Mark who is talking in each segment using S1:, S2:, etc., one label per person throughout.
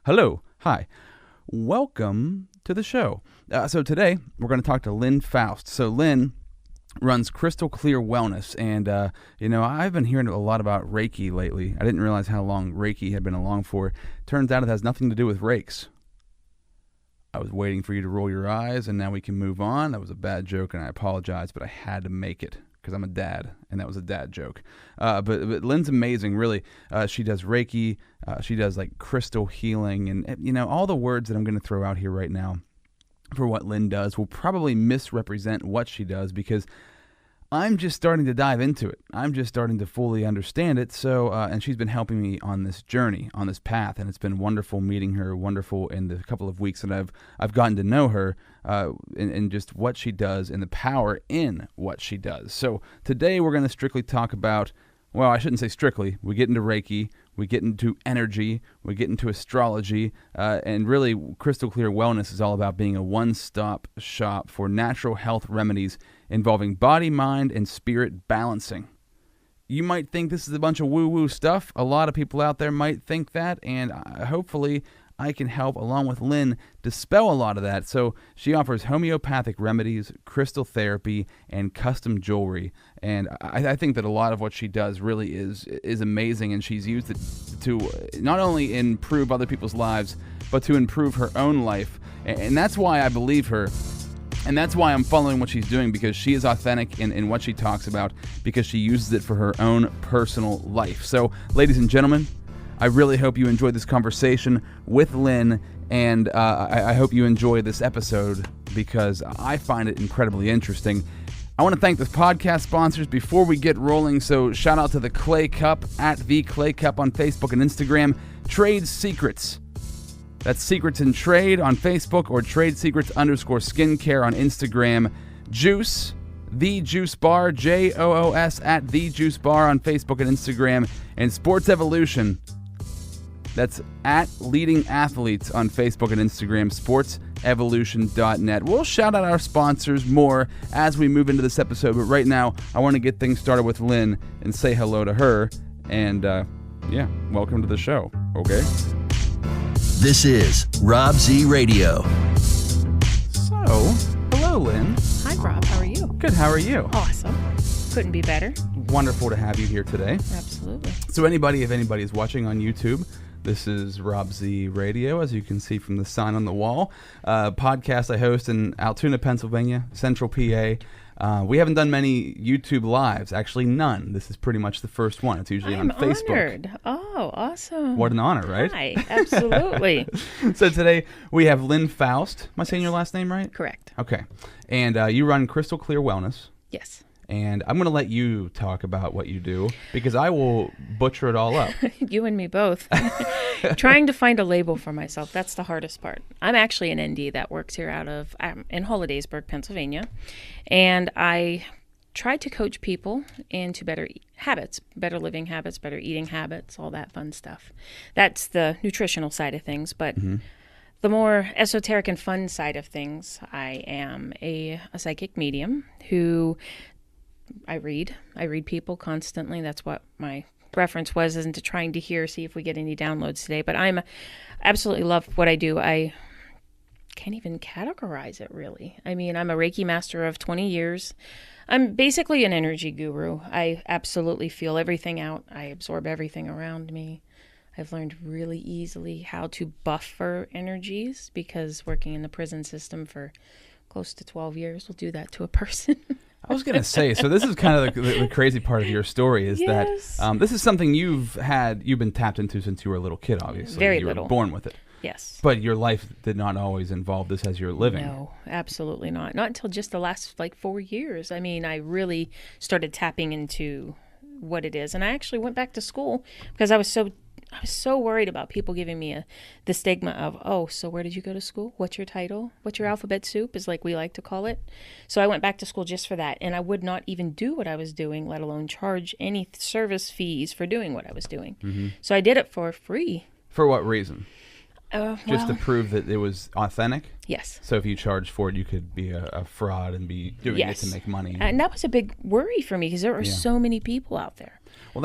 S1: Hello. Hi. Welcome to the show. So today we're going to talk to Lynn Faust. So Lynn runs Crystal Clear Wellness, and I've been hearing a lot about Reiki lately. I didn't realize how long Reiki had been along for. Turns out it has nothing to do with rakes. I was waiting for you to roll your eyes, and now we can move on. That was a bad joke, and I apologize, but I had to make it because I'm a dad, and that was a dad joke. But Lynn's amazing, really. She does Reiki. She does like crystal healing, and all the words that I'm going to throw out here right now for what Lynn does will probably misrepresent what she does because I'm just starting to dive into it. I'm just starting to fully understand it. So, and she's been helping me on this journey, on this path, and it's been wonderful meeting her. Wonderful in the couple of weeks that I've gotten to know her, and just what she does and the power in what she does. So today we're going to strictly talk about. Well, I shouldn't say strictly. We get into Reiki, we get into energy, we get into astrology, and really Crystal Clear Wellness is all about being a one-stop shop for natural health remedies involving body, mind, and spirit balancing. You might think this is a bunch of woo-woo stuff. A lot of people out there might think that, and hopefully I can help, along with Lynn, dispel a lot of that. So she offers homeopathic remedies, crystal therapy, and custom jewelry. And I think that a lot of what she does really is amazing, and she's used it to not only improve other people's lives, but to improve her own life. And that's why I believe her. And that's why I'm following what she's doing, because she is authentic in what she talks about, because she uses it for her own personal life. So, ladies and gentlemen, I really hope you enjoyed this conversation with Lynn, and I hope you enjoy this episode because I find it incredibly interesting. I want to thank the podcast sponsors before we get rolling. So shout out to the Clay Cup at The Clay Cup on Facebook and Instagram. Trade Secrets. That's Secrets in Trade on Facebook, or Trade Secrets _skincare on Instagram. Juice, The Juice Bar, JOOS at The Juice Bar on Facebook and Instagram. And Sports Evolution. That's at Leading Athletes on Facebook and Instagram, sportsevolution.net. We'll shout out our sponsors more as we move into this episode, but right now I want to get things started with Lynn and say hello to her. And welcome to the show, okay?
S2: This is Rob Z Radio.
S1: So, hello, Lynn.
S3: Hi, Rob. How are you?
S1: Good. How are you?
S3: Awesome. Couldn't be better.
S1: Wonderful to have you here today.
S3: Absolutely.
S1: So if anybody is watching on YouTube, this is Rob Z Radio, as you can see from the sign on the wall. Podcast I host in Altoona, Pennsylvania, Central PA. We haven't done many YouTube lives, actually none. This is pretty much the first one. It's usually on Facebook.
S3: Honored. Oh, awesome.
S1: What an honor, right?
S3: Hi, absolutely.
S1: So today we have Lynn Faust. Am I saying your last name right?
S3: Correct.
S1: Okay. And you run Crystal Clear Wellness.
S3: Yes.
S1: And I'm going to let you talk about what you do, because I will butcher it all up.
S3: You and me both. Trying to find a label for myself, that's the hardest part. I'm actually an ND that works here out of in Hollidaysburg, Pennsylvania. And I try to coach people into better habits, better living habits, better eating habits, all that fun stuff. That's the nutritional side of things. But the more esoteric and fun side of things, I am a psychic medium who... I read people constantly. That's what my reference was, into trying to see if we get any downloads today. But I'm absolutely love what I do. I can't even categorize it, really. I mean, I'm a Reiki master of 20 years. I'm basically an energy guru. I absolutely feel everything out. I absorb everything around me. I've learned really easily how to buffer energies, because working in the prison system for close to 12 years will do that to a person.
S1: I was going to say, so this is kind of the crazy part of your story is that this is something you've been tapped into since you were a little kid, obviously.
S3: Very
S1: you
S3: little.
S1: were born with it.
S3: Yes.
S1: But your life did not always involve this as you're living.
S3: No, absolutely not. Not until just the last 4 years. I mean, I really started tapping into what it is. And I actually went back to school because I was so worried about people giving me the stigma of, oh, so where did you go to school? What's your title? What's your alphabet soup, is like we like to call it. So I went back to school just for that. And I would not even do what I was doing, let alone charge any service fees for doing what I was doing. Mm-hmm. So I did it for free.
S1: For what reason? just to prove that it was authentic?
S3: Yes.
S1: So if you charged for it, you could be a fraud and be doing it to make money.
S3: And that was a big worry for me because there are so many people out there.
S1: Well,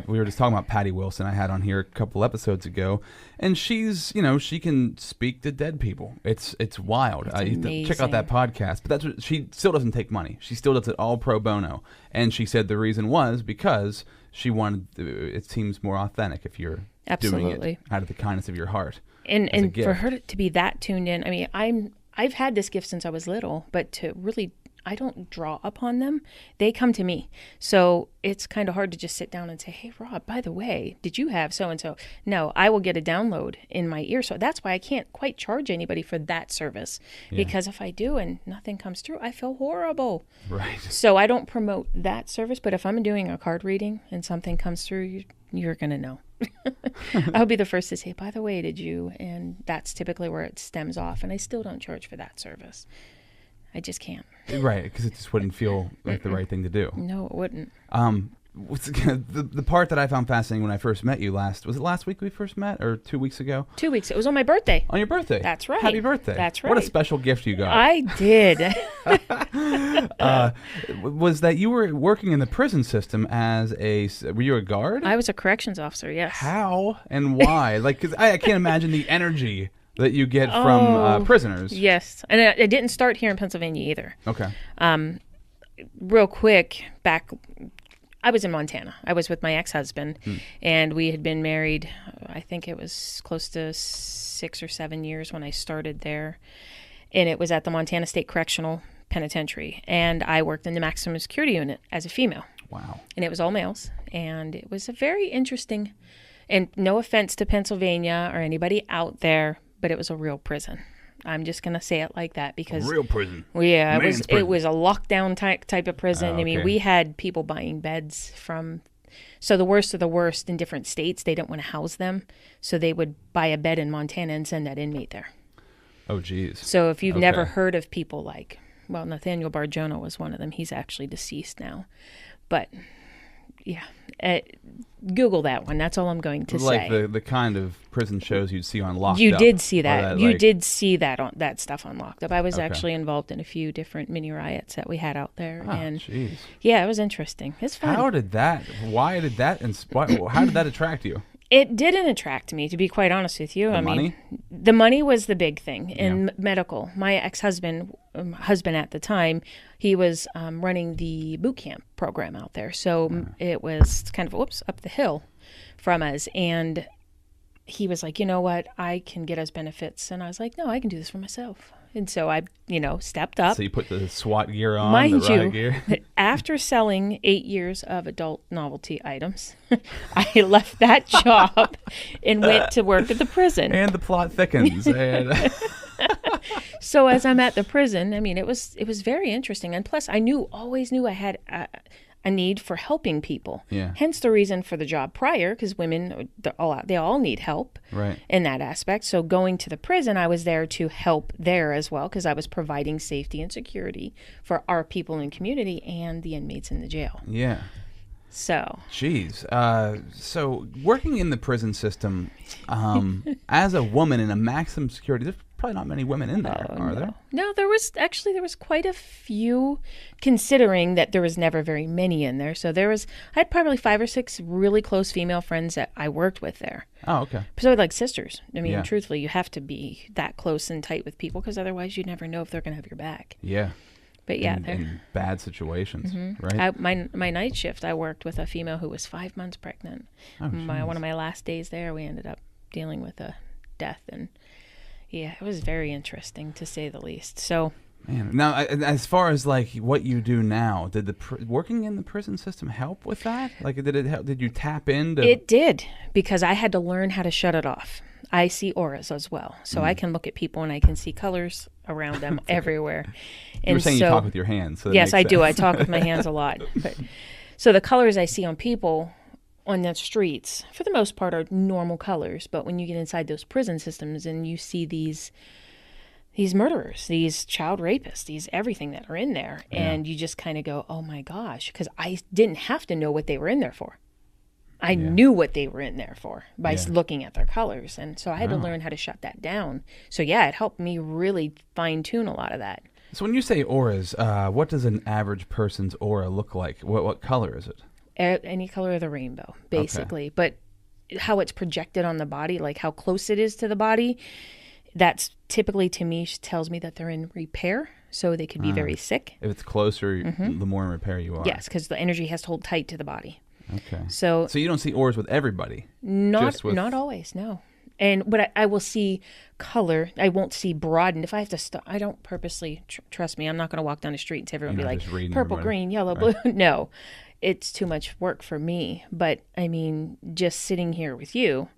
S1: we were just talking about Patty Wilson I had on here a couple episodes ago, and she's, she can speak to dead people. It's wild. You have to check out that podcast. But she still doesn't take money. She still does it all pro bono. And she said the reason was because she wanted, it seems more authentic if you're doing it out of the kindness of your heart.
S3: And for her to be that tuned in, I mean, I've had this gift since I was little, but to really, I don't draw upon them. They come to me. So it's kind of hard to just sit down and say, hey, Rob, by the way, did you have so-and-so? No, I will get a download in my ear. So that's why I can't quite charge anybody for that service. Yeah. Because if I do and nothing comes through, I feel horrible.
S1: Right.
S3: So I don't promote that service. But if I'm doing a card reading and something comes through, you're going to know. I'll be the first to say, by the way, did you? And that's typically where it stems off. And I still don't charge for that service. I just can't.
S1: Right, because it just wouldn't feel like the right thing to do.
S3: No, it wouldn't.
S1: The part that I found fascinating when I first met you was it last week we first met or 2 weeks ago?
S3: 2 weeks. It was on my birthday.
S1: On your birthday.
S3: That's right.
S1: Happy birthday.
S3: That's right.
S1: What a special gift you got.
S3: I did.
S1: Was that you were working in the prison system were you a guard?
S3: I was a corrections officer, yes.
S1: How and why? Because I can't imagine the energy that you get from prisoners.
S3: Yes. And it didn't start here in Pennsylvania either.
S1: Okay.
S3: Real quick, I was in Montana. I was with my ex-husband, and we had been married, I think it was close to 6 or 7 years when I started there. And it was at the Montana State Correctional Penitentiary. And I worked in the maximum security unit as a female.
S1: Wow.
S3: And it was all males. And it was a very interesting, and no offense to Pennsylvania or anybody out there, but it was a real prison. I'm just going to say it like that because...
S1: Real prison.
S3: Yeah, it was a lockdown type of prison. I mean, we had people buying beds from... So the worst of the worst in different states, they didn't want to house them. So they would buy a bed in Montana and send that inmate there.
S1: Oh, geez.
S3: So if you've never heard of people like... Well, Nathaniel Barjona was one of them. He's actually deceased now. But, yeah... Google that one. That's all I'm going to say.
S1: Like the kind of prison shows you'd see on Locked Up.
S3: You did see that. You did see that stuff on Locked Up. I was actually involved in a few different mini riots that we had out there.
S1: Oh, jeez.
S3: Yeah, it was interesting. It's fun.
S1: How did that attract you?
S3: It didn't attract me, to be quite honest with you.
S1: Money?
S3: The money was the big thing in medical. My ex-husband, husband at the time, he was running the boot camp program out there. So it was kind of, up the hill from us. And he was like, you know what, I can get us benefits. And I was like, no, I can do this for myself. And so I, stepped up.
S1: So you put the SWAT gear on,
S3: Mind
S1: the riot gear?
S3: After selling 8 years of adult novelty items, I left that job and went to work at the prison.
S1: And the plot thickens.
S3: So as I'm at the prison, it was very interesting. And plus, I always knew I had a need for helping people.
S1: Yeah.
S3: Hence the reason for the job prior, because women, they all need help in that aspect. So going to the prison, I was there to help there as well, because I was providing safety and security for our people in community and the inmates in the jail.
S1: Yeah.
S3: So.
S1: Jeez. So working in the prison system, as a woman in a maximum security, there's probably not many women in there, are there?
S3: No, there was quite a few, considering that there was never very many in there. So I had probably 5 or 6 really close female friends that I worked with there.
S1: Oh, okay.
S3: So like sisters. Truthfully, you have to be that close and tight with people because otherwise you never know if they're going to have your back.
S1: Yeah.
S3: But yeah,
S1: in bad situations, right?
S3: My night shift, I worked with a female who was 5 months pregnant.
S1: Oh,
S3: one of my last days there, we ended up dealing with a death, and yeah, it was very interesting to say the least. So,
S1: man, now as far as like what you do now, did working in the prison system help with that? Like, did it help? Did you tap into?
S3: It did, because I had to learn how to shut it off. I see auras as well, so I can look at people and I can see colors around them everywhere. And
S1: you were saying you talk with your hands. So
S3: yes, I do. I talk with my hands a lot. So the colors I see on people on the streets, for the most part, are normal colors. But when you get inside those prison systems and you see these murderers, these child rapists, these everything that are in there, and you just kind of go, oh my gosh, because I didn't have to know what they were in there for. I knew what they were in there for by
S1: Yeah.
S3: looking at their colors. And so I had to learn how to shut that down. So yeah, it helped me really fine tune a lot of that.
S1: So when you say auras, what does an average person's aura look like? What color is it?
S3: Any color of the rainbow, basically. But how it's projected on the body, like how close it is to the body, that's typically, to me, tells me that they're in repair. So they could be very sick.
S1: If it's closer, the more in repair you are.
S3: Yes, because the energy has to hold tight to the body.
S1: Okay.
S3: So
S1: you don't see auras with everybody?
S3: Not always, no. But I will see color. I won't see broadened. If I have to, I don't purposely, trust me, I'm not going to walk down the street and everyone be like, purple, green, yellow, blue. No, it's too much work for me. But I mean, just sitting here with you,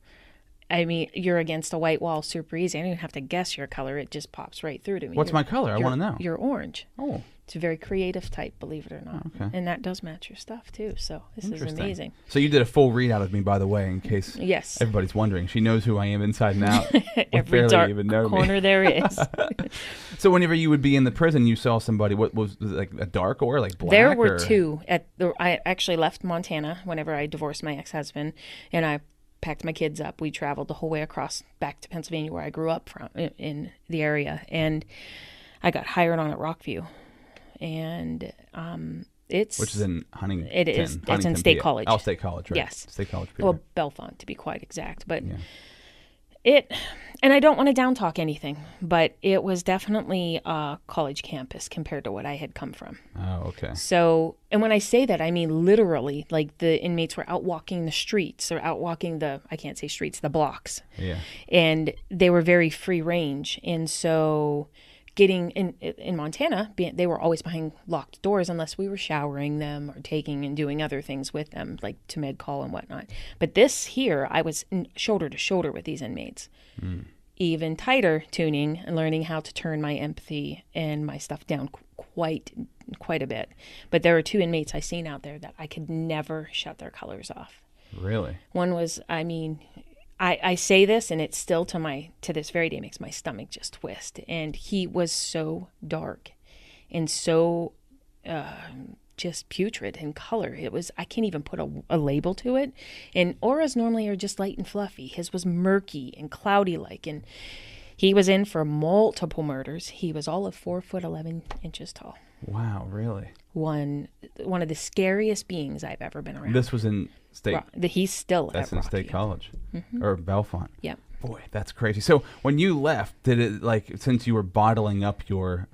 S3: I mean, you're against a white wall, super easy. I don't even have to guess your color. It just pops right through to me.
S1: What's my color? I want to know.
S3: You're orange.
S1: Oh.
S3: It's a very creative type, believe it or not.
S1: Oh, okay.
S3: And that does match your stuff, too. So this is amazing.
S1: So you did a full readout of me, by the way, in case everybody's wondering. She knows who I am inside and out.
S3: Every dark corner there is.
S1: So whenever you would be in the prison, you saw somebody, what was it, like a dark aura, like black?
S3: There were two. I actually left Montana whenever I divorced my ex-husband, and I packed my kids up. We traveled the whole way across back to Pennsylvania, where I grew up from, in the area, and I got hired on at Rockview. And
S1: which is in Huntington.
S3: It is. It's in State College.
S1: Oh, State College, right?
S3: Yes.
S1: State College.
S3: Well, Bellefonte, to be quite exact. But and I don't want to down talk anything, but it was definitely a college campus compared to what I had come from.
S1: Oh, okay.
S3: So, and when I say that, I mean literally, like the inmates were out walking the streets, or out walking I can't say streets, the blocks.
S1: Yeah.
S3: And they were very free range. And so getting in Montana, they were always behind locked doors unless we were showering them or taking and doing other things with them, like to med call and whatnot. But this here, I was shoulder to shoulder with these inmates. Even tighter tuning and learning how to turn my empathy and my stuff down quite a bit. But there are two inmates I seen out there that I could never shut their colors off.
S1: Really?
S3: One was, I mean, I say this, and it's still to this very day makes my stomach just twist. And he was so dark and so just putrid in color. It was, I can't even put a label to it. And auras normally are just light and fluffy. His was murky and cloudy like. And he was in for multiple murders. He was all of 4 foot 11 inches tall.
S1: Wow, really?
S3: One of the scariest beings I've ever been around.
S1: This was in State.
S3: He's still
S1: that's
S3: at
S1: in State
S3: Rockview.
S1: College or Bellefonte.
S3: Yeah.
S1: Boy, that's crazy. So when you left, did it, like, since you were bottling up your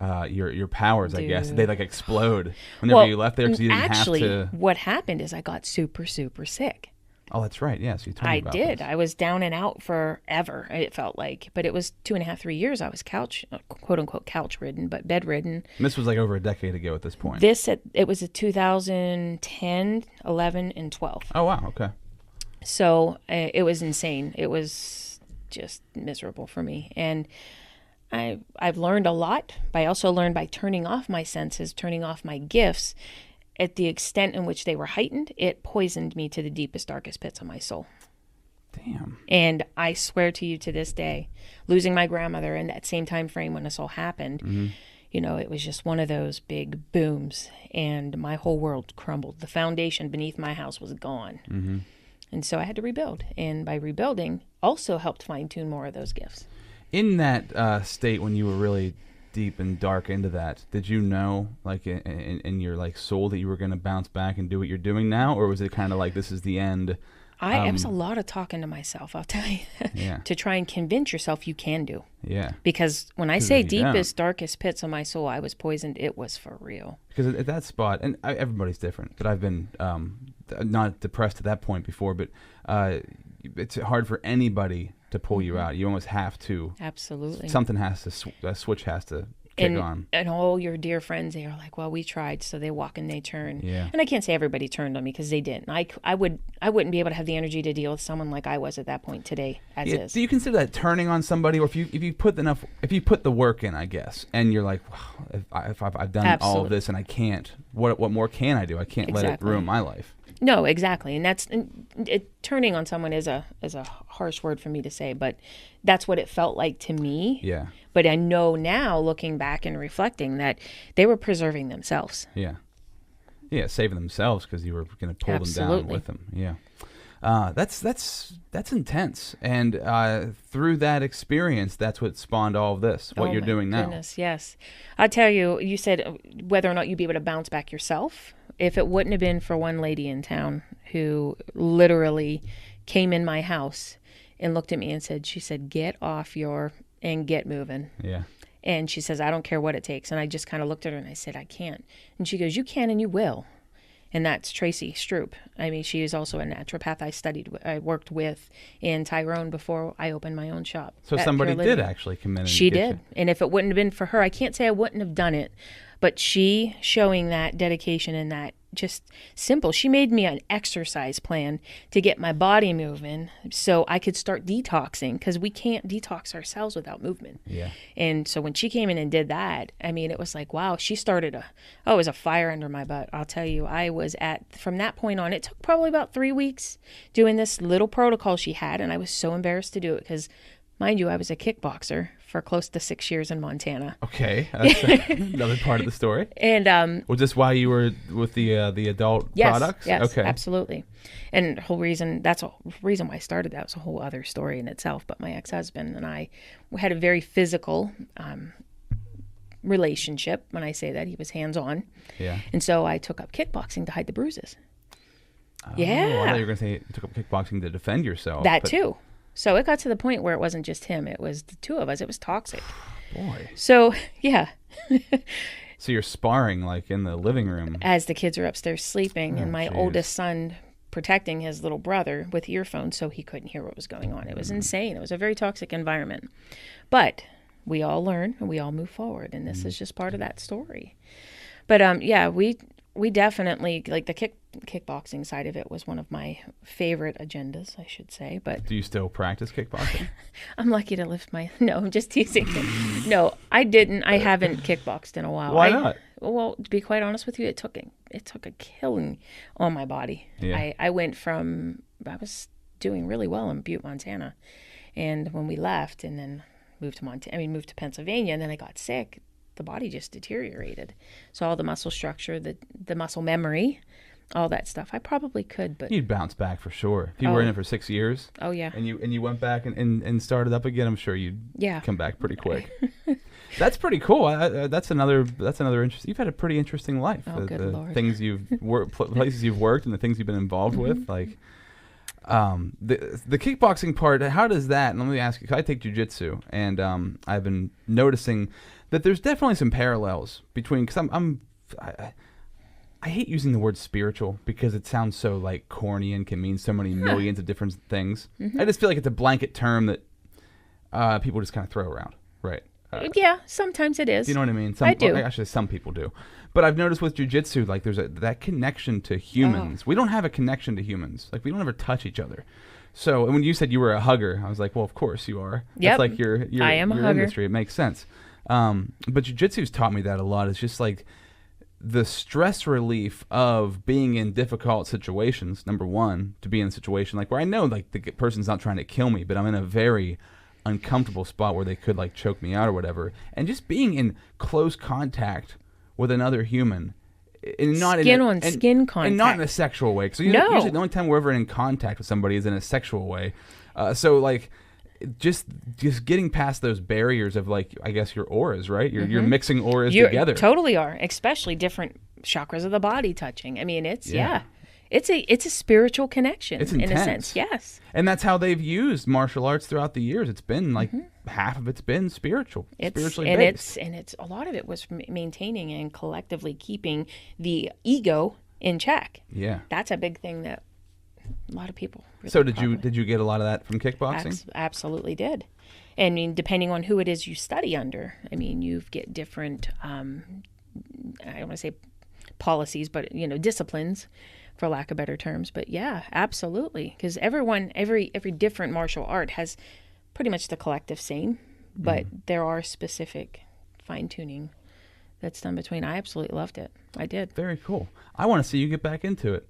S1: powers, I guess, did they like explode whenever you left there because you didn't
S3: actually,
S1: have to?
S3: What happened is I got super, super sick.
S1: Oh, that's right. Yes, you told me about
S3: did.
S1: this.
S3: I was down and out forever, it felt like. But it was 2.5, 3 years I was quote unquote couch ridden, but bedridden.
S1: And this was like over a decade ago at this point.
S3: It was 2010, 11, and 12.
S1: Oh, wow. Okay.
S3: So it was insane. It was just miserable for me. And I've learned a lot, but I also learned by turning off my senses, turning off my gifts. At the extent in which they were heightened, it poisoned me to the deepest, darkest pits of my soul.
S1: Damn.
S3: And I swear to you to this day, losing my grandmother in that same time frame when this all happened, you know, it was just one of those big booms, and my whole world crumbled. The foundation beneath my house was gone. And so I had to rebuild. And by rebuilding, also helped fine-tune more of those gifts.
S1: In that state, when you were really deep and dark into that, did you know, like, in your like soul, that you were going to bounce back and do what you're doing now, or was it kind of like this is the end?
S3: It was a lot of talking to myself, I'll tell you.
S1: Yeah.
S3: To try and convince yourself you can do.
S1: Yeah.
S3: Because when I say deepest, darkest pits of my soul, I was poisoned, it was for real.
S1: Because at that spot, and everybody's different, but I've been not depressed at that point before, but it's hard for anybody to pull you out. You almost have to.
S3: Absolutely.
S1: Something has to, a switch has to kick on.
S3: And all your dear friends, they are like, well, we tried, so they walk and they turn.
S1: Yeah.
S3: And I can't say everybody turned on me, because they didn't. I wouldn't be able to have the energy to deal with someone like I was at that point today, as is.
S1: Do you consider that turning on somebody, or if you put the work in, I guess, and you're like, wow, if I've done all of this and I can't, what more can I do? I can't let it ruin my life.
S3: No, exactly. And turning on someone is a harsh word for me to say, but that's what it felt like to me.
S1: Yeah.
S3: But I know now, looking back and reflecting, that they were preserving themselves.
S1: Yeah. Yeah, saving themselves because you were going to pull them down with them. Yeah. That's intense. And through that experience, that's what spawned all of this, what you're doing now.
S3: Goodness, yes. I'll tell you, you said whether or not you'd be able to bounce back yourself. If it wouldn't have been for one lady in town who literally came in my house and looked at me and said, get off and get moving.
S1: Yeah.
S3: And she says, I don't care what it takes. And I just kind of looked at her and I said, I can't. And she goes, you can and you will. And that's Tracy Stroop. I mean, she is also a naturopath I worked with in Tyrone before I opened my own shop.
S1: So somebody did actually come in and
S3: She
S1: get
S3: did.
S1: you.
S3: And if it wouldn't have been for her, I can't say I wouldn't have done it. But she showing that dedication and that just simple. She made me an exercise plan to get my body moving so I could start detoxing, because we can't detox ourselves without movement.
S1: Yeah.
S3: And so when she came in and did that, I mean, it was like, wow, she started it was a fire under my butt. I'll tell you, from that point on, it took probably about 3 weeks doing this little protocol she had. And I was so embarrassed to do it because, mind you, I was a kickboxer for close to 6 years in Montana.
S1: Okay, that's another part of the story.
S3: And
S1: was this why you were with the adult products?
S3: Yes,
S1: okay,
S3: absolutely. And that's a reason why I started that. Was a whole other story in itself. But my ex-husband and I had a very physical relationship. When I say that, he was hands-on.
S1: Yeah.
S3: And so I took up kickboxing to hide the bruises.
S1: Oh,
S3: Yeah.
S1: I thought you were going to say you took up kickboxing to defend yourself.
S3: That too. So it got to the point where it wasn't just him. It was the two of us. It was toxic.
S1: Boy.
S3: So, yeah.
S1: So you're sparring like in the living room.
S3: As the kids are upstairs sleeping, and my
S1: geez.
S3: oldest son protecting his little brother with earphones so he couldn't hear what was going on. It was insane. It was a very toxic environment. But we all learn and we all move forward, and this is just part of that story. But yeah, we definitely, like, the kickboxing side of it was one of my favorite agendas, I should say. But
S1: Do you still practice kickboxing?
S3: I'm lucky to lift my... No, I'm just teasing. No, I didn't. I haven't kickboxed in a while.
S1: Why not?
S3: Well, to be quite honest with you, it took a killing on my body.
S1: Yeah.
S3: I went from... I was doing really well in Butte, Montana. And when we left and then moved to Pennsylvania, and then I got sick, the body just deteriorated. So all the muscle structure, the muscle memory, all that stuff, I probably could, but
S1: You'd bounce back for sure. If you were in it for 6 years,
S3: oh yeah,
S1: and you went back and started up again, I'm sure you'd come back pretty quick. That's pretty cool. That's another interesting. You've had a pretty interesting life.
S3: Oh, good Lord.
S1: Things you've places you've worked, and the things you've been involved with, like. The kickboxing part, how does that, and let me ask you, 'cause I take jiu-jitsu, and I've been noticing that there's definitely some parallels between, because I hate using the word spiritual because it sounds so like corny and can mean so many millions of different things. I just feel like it's a blanket term that people just kind of throw around, right?
S3: Yeah, sometimes it is.
S1: Do you know what I mean?
S3: I do.
S1: Actually, some people do. But I've noticed with jiu-jitsu, like there's that connection to humans. We don't have a connection to humans. Like we don't ever touch each other. So when you said you were a hugger, I was like, well, of course you are.
S3: Yep.
S1: That's like your
S3: I am a hugger.
S1: industry. It makes sense. But jiu-jitsu's taught me that a lot. It's just like the stress relief of being in difficult situations. Number one, to be in a situation like where I know like the person's not trying to kill me, but I'm in a very uncomfortable spot where they could like choke me out or whatever, and just being in close contact with another human, and not
S3: skin contact,
S1: and not in a sexual way. So usually the only time we're ever in contact with somebody is in a sexual way. So like, just getting past those barriers of like, I guess your auras, right? You're mixing auras together.
S3: You totally are, especially different chakras of the body touching. I mean, it's It's a spiritual connection.
S1: It's intense.
S3: In a sense, yes.
S1: And that's how they've used martial arts throughout the years. It's been like half of it's been spiritually based.
S3: It's a lot of it was maintaining and collectively keeping the ego in check.
S1: Yeah,
S3: that's a big thing that a lot of people. Really
S1: so did you get a lot don't want to kickboxing?
S3: Absolutely did. I mean, depending on who it is you study under, I mean, you get different. I don't want to say policies, but disciplines, for lack of better terms. But yeah, absolutely, because every different martial art has pretty much the collective same, but there are specific fine tuning that's done between. I absolutely loved it. I did. Very
S1: cool. I want to see you get back into it.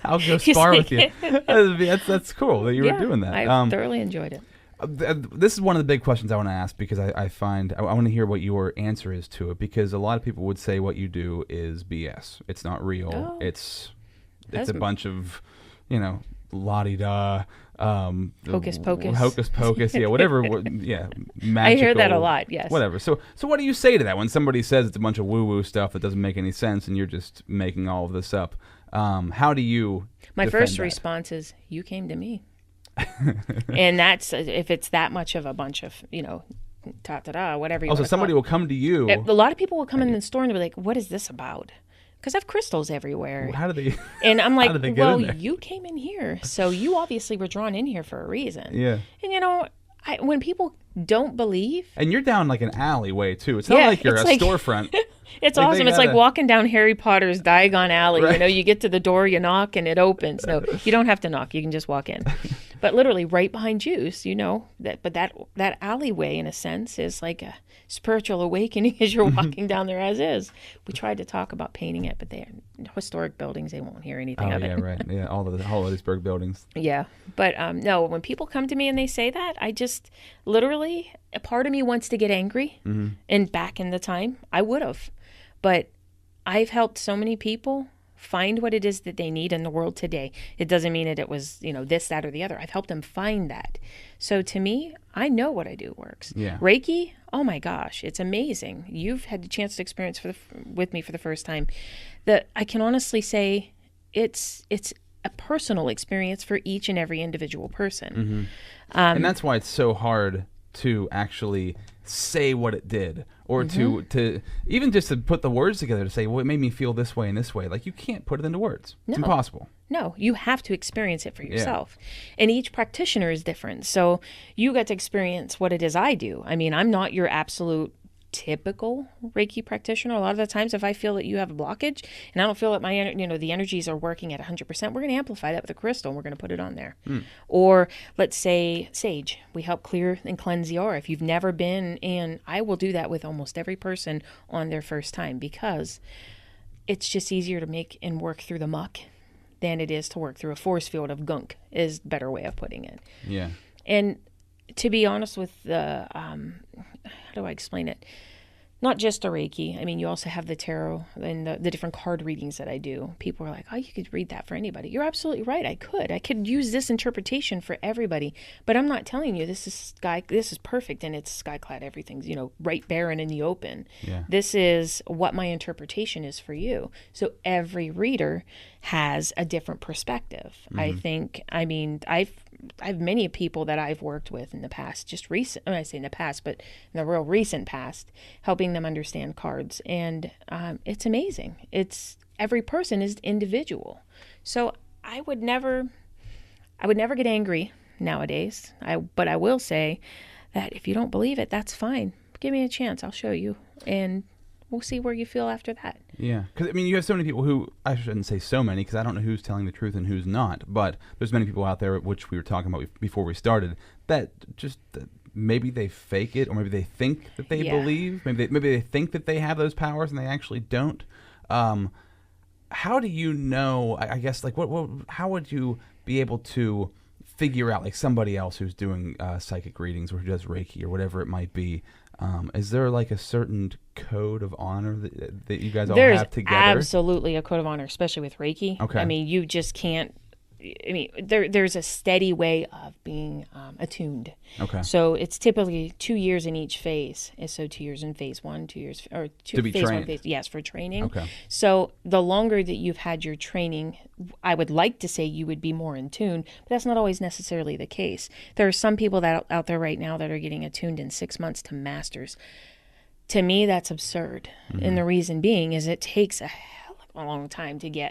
S1: I'll go spar with you. That's cool that you were doing that.
S3: I thoroughly enjoyed it.
S1: This is one of the big questions I want to ask, because I find I want to hear what your answer is to it, because a lot of people would say what you do is BS. It's not real. It's a bunch of, la-di-da,
S3: Hocus pocus.
S1: hocus pocus, yeah, whatever, yeah, magical.
S3: I hear that a lot, yes.
S1: Whatever. So what do you say to that when somebody says it's a bunch of woo-woo stuff that doesn't make any sense and you're just making all of this up? How do you
S3: My
S1: defend
S3: first
S1: that?
S3: response is, you came to me. And that's, if it's that much of a bunch of, whatever you
S1: Also, somebody will come to you.
S3: A lot of people will come in the store and be like, what is this about? Because I have crystals everywhere.
S1: How do they?
S3: And I'm like,
S1: did they get
S3: well,
S1: in there?
S3: you came in here, so you obviously were drawn in here for a reason.
S1: Yeah.
S3: And when people don't believe,
S1: And you're down like an alleyway too. It's not like you're
S3: it's
S1: a
S3: like-
S1: storefront.
S3: it's
S1: Like,
S3: awesome.
S1: they
S3: It's like
S1: gotta-
S3: walking down Harry Potter's Diagon Alley.
S1: Right.
S3: You get to the door, you knock, and it opens. No, you don't have to knock. You can just walk in. But literally right behind you, that alleyway, in a sense, is like a spiritual awakening as you're walking down there as is. We tried to talk about painting it, but they're historic buildings. They won't hear anything
S1: Oh
S3: of
S1: yeah,
S3: it.
S1: right. Yeah, all the Hollidaysburg buildings.
S3: Yeah. But no, when people come to me and they say that, I just literally, a part of me wants to get angry.
S1: Mm-hmm.
S3: And back in the time, I would have. But I've helped so many people find what it is that they need in the world today. It doesn't mean that it was, this, that, or the other. I've helped them find that. So to me, I know what I do works.
S1: Yeah.
S3: Reiki, oh my gosh, it's amazing. You've had the chance to experience with me for the first time. That I can honestly say it's a personal experience for each and every individual person.
S1: Mm-hmm. And that's why it's so hard to actually say what it did, or to even just to put the words together to say, well, it made me feel this way and this way. Like, you can't put it into words. It's
S3: No.
S1: impossible.
S3: No, you have to experience it for yourself. And each practitioner is different. So you get to experience what it is I do. I mean, I'm not your absolute typical Reiki practitioner. A lot of the times, if I feel that you have a blockage and I don't feel that the energies are working at 100%, we're going to amplify that with a crystal and we're going to put it on there. Or let's say sage. We help clear and cleanse the aura. If you've never been, and I will do that with almost every person on their first time, because it's just easier to make and work through the muck than it is to work through a force field of gunk, is a better way of putting it.
S1: Yeah.
S3: And to be honest with the, how do I explain it? Not just a Reiki. I mean, you also have the tarot and the different card readings that I do. People are like, oh, you could read that for anybody. You're absolutely right. I could use this interpretation for everybody, but I'm not telling you this is perfect and it's skyclad. Everything's, right barren in the open.
S1: Yeah.
S3: This is what my interpretation is for you. So every reader has a different perspective. I think, I've many people that I've worked with in the past, just recent, when I say in the past, but in the real recent past, helping them understand cards. And it's amazing. Every person is individual. So I would never get angry nowadays. But I will say that if you don't believe it, that's fine. Give me a chance. I'll show you. And we'll see where you feel after that.
S1: Yeah, because you have so many people who, I shouldn't say so many, because I don't know who's telling the truth and who's not, but there's many people out there, which we were talking about before we started, that just maybe they fake it, or maybe they think that they believe, maybe they think that they have those powers and they actually don't. How do you know? I guess how would you be able to figure out somebody else who's doing psychic readings or who does Reiki or whatever it might be? Is there a certain code of honor that you guys all have together?
S3: There's absolutely a code of honor, especially with Reiki.
S1: Okay.
S3: You just can't. There's a steady way of being attuned.
S1: Okay.
S3: So it's typically 2 years in each phase. And so 2 years in phase one, 2 years, or two,
S1: To be
S3: phase
S1: trained.
S3: one, yes, for training.
S1: Okay.
S3: So the longer that you've had your training, I would like to say you would be more in tune, but that's not always necessarily the case. There are some people that out there right now that are getting attuned in 6 months to masters. To me, that's absurd. And the reason being is it takes a hell of a long time to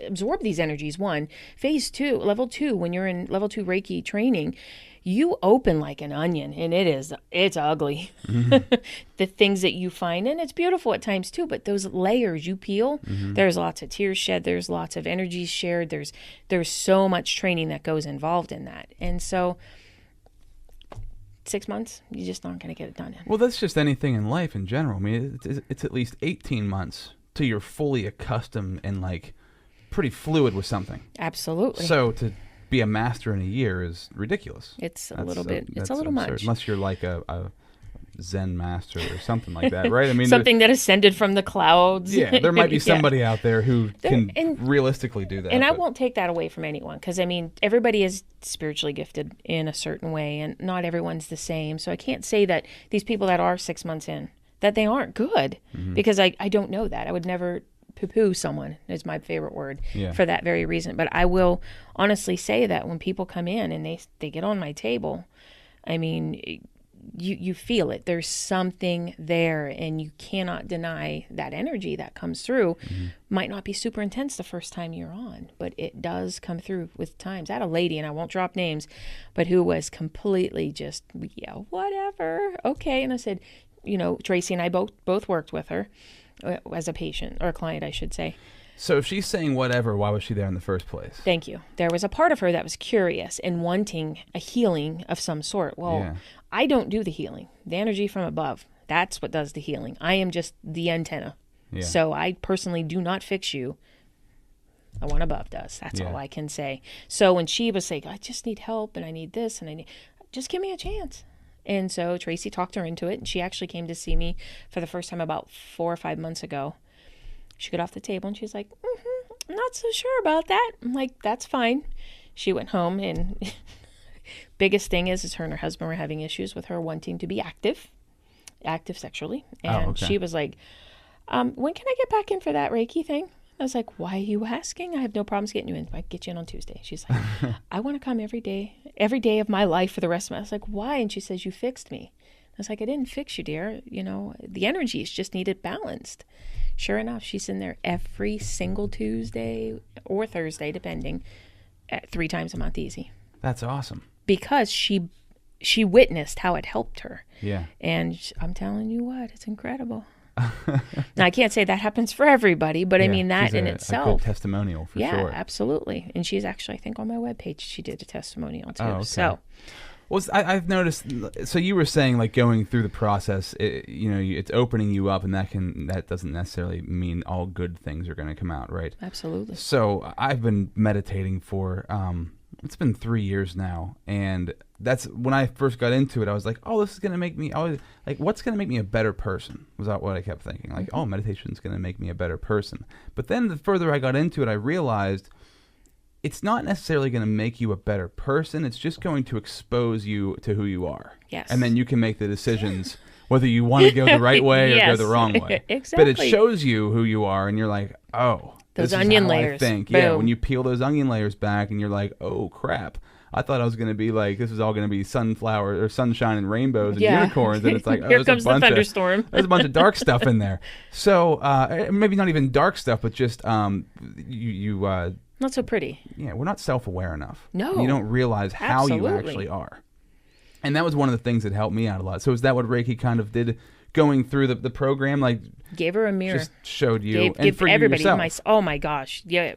S3: absorb these energies. One, phase two, level two, when you're in level 2 Reiki training, you open like an onion, and it's ugly. The things that you find, and it's beautiful at times too, but those layers you peel, there's lots of tears shed, there's lots of energies shared, there's so much training that goes involved in that. And so 6 months, you're just not going to get it done in.
S1: Well, that's just anything in life in general. It's at least 18 months till you're fully accustomed and pretty fluid with something.
S3: Absolutely.
S1: So to be a master in a year is ridiculous.
S3: It's a little much.
S1: Unless you're like a Zen master or something like that, right? I mean,
S3: something that ascended from the clouds.
S1: yeah, there might be
S3: Yeah.
S1: somebody out there who can
S3: and-
S1: realistically do that.
S3: And I
S1: but-
S3: won't take that away from anyone because, I mean, everybody is spiritually gifted in a certain way and not everyone's the same. So I can't say that these people that are 6 months in, that they aren't good because I don't know that. I would never poo-poo someone is my favorite word for that very reason. But I will honestly say that when people come in and they get on my table, I mean, you feel it. There's something there, and you cannot deny that energy that comes through. Might not be super intense the first time you're on, but it does come through with times. I had a lady, and I won't drop names, but who was completely just, yeah, whatever, okay. And I said, you know, Tracy and I both worked with her as a patient, or a client, I should say.
S1: So if she's saying whatever, why was she there in the first place?
S3: Thank you. There was a part of her that was curious and wanting a healing of some sort. Well, I don't do the healing. The energy from above, that's what does the healing. I am just the antenna.
S1: Yeah.
S3: So I personally do not fix you. The one above does. That's all I can say. So when she was saying, I just need help and I need this and I need, just give me a chance. And so Tracy talked her into it, and she actually came to see me for the first time about 4 or 5 months ago. She got off the table and she's like, I'm not so sure about that. I'm like, that's fine. She went home, and biggest thing is her and her husband were having issues with her wanting to be active sexually. And she was like, when can I get back in for that Reiki thing? I was like, why are you asking? I have no problems getting you in. I can get you in on Tuesday. She's like, I want to come every day of my life for the rest of my life. I was like, why? And she says, you fixed me. I was like, I didn't fix you, dear. You know, the energies just needed balanced. Sure enough, she's in there every single Tuesday or Thursday, depending, 3 times a month easy.
S1: That's awesome.
S3: Because she witnessed how it helped her.
S1: Yeah.
S3: And I'm telling you what, it's incredible. Now, I can't say that happens for everybody, but I mean, that
S1: she's
S3: in
S1: a
S3: itself.
S1: good testimonial for sure.
S3: Yeah, absolutely. And she's actually, I think on my webpage, she did a testimonial too.
S1: Oh, okay.
S3: So,
S1: well, I've noticed. So you were saying, like, going through the process, it's opening you up, and that doesn't necessarily mean all good things are going to come out, right?
S3: absolutely.
S1: So I've been meditating for it's been 3 years now, and that's when I first got into it. I was like, oh, this is going to make me. What's going to make me a better person? Was that what I kept thinking? Like, oh, meditation's going to make me a better person. But then the further I got into it, I realized it's not necessarily going to make you a better person. It's just going to expose you to who you are.
S3: Yes.
S1: And then you can make the decisions whether you want to go the right way or go
S3: Yes.
S1: the wrong way.
S3: Exactly.
S1: But it shows you who you are, and you're like, oh,
S3: Those
S1: this
S3: onion
S1: is how
S3: layers.
S1: I think. Yeah,
S3: Boom.
S1: when you peel those onion layers back, and you're like, oh crap, I thought I was going to be like, this is all going to be sunflower or sunshine and rainbows and unicorns, and it's like, oh,
S3: Here
S1: there's
S3: comes
S1: a bunch
S3: the thunderstorm.
S1: there's a bunch of dark stuff in there. So maybe not even dark stuff, but just
S3: Not so pretty.
S1: yeah, we're not self-aware enough.
S3: No.
S1: You don't realize how you
S3: Absolutely.
S1: actually are. And that was one of the things that helped me out a lot. So is that what Reiki kind of did going through the program? Like,
S3: Gave her a mirror.
S1: just showed you, and
S3: Give
S1: for you
S3: everybody
S1: yourself.
S3: oh my gosh, yeah,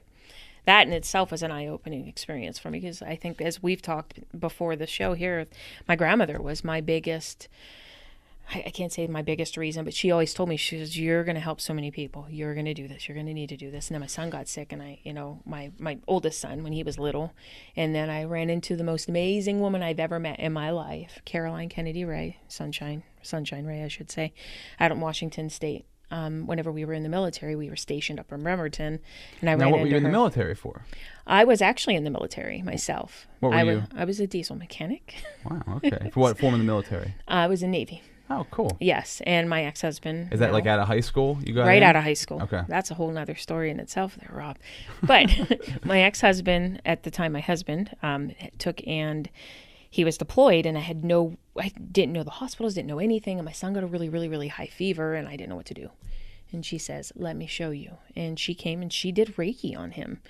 S3: that in itself was an eye-opening experience for me, because I think, as we've talked before the show here, my grandmother was my biggest, I can't say my biggest reason, but she always told me, she says, you're going to help so many people, you're going to do this, you're going to need to do this. And then my son got sick, and I, my oldest son, when he was little, and then I ran into the most amazing woman I've ever met in my life, Caroline Kennedy Ray, Sunshine Ray, I should say, out in Washington State. Whenever we were in the military, we were stationed up in Bremerton, and I
S1: Now,
S3: ran
S1: what were
S3: into
S1: you in
S3: her.
S1: the military for?
S3: I was actually in the military myself.
S1: What were you?
S3: I was a diesel mechanic.
S1: Wow, okay. For what form in the military?
S3: I was in Navy.
S1: Oh, cool.
S3: Yes, and my ex-husband.
S1: Is that
S3: now-
S1: like out of high school you got
S3: right
S1: in?
S3: out of high school?
S1: Okay.
S3: That's a whole nother story in itself, there, Rob. But my ex-husband, at the time, took, and he was deployed, and I didn't know the hospitals, didn't know anything, and my son got a really, really, really high fever, and I didn't know what to do. And she says, let me show you. And she came and she did Reiki on him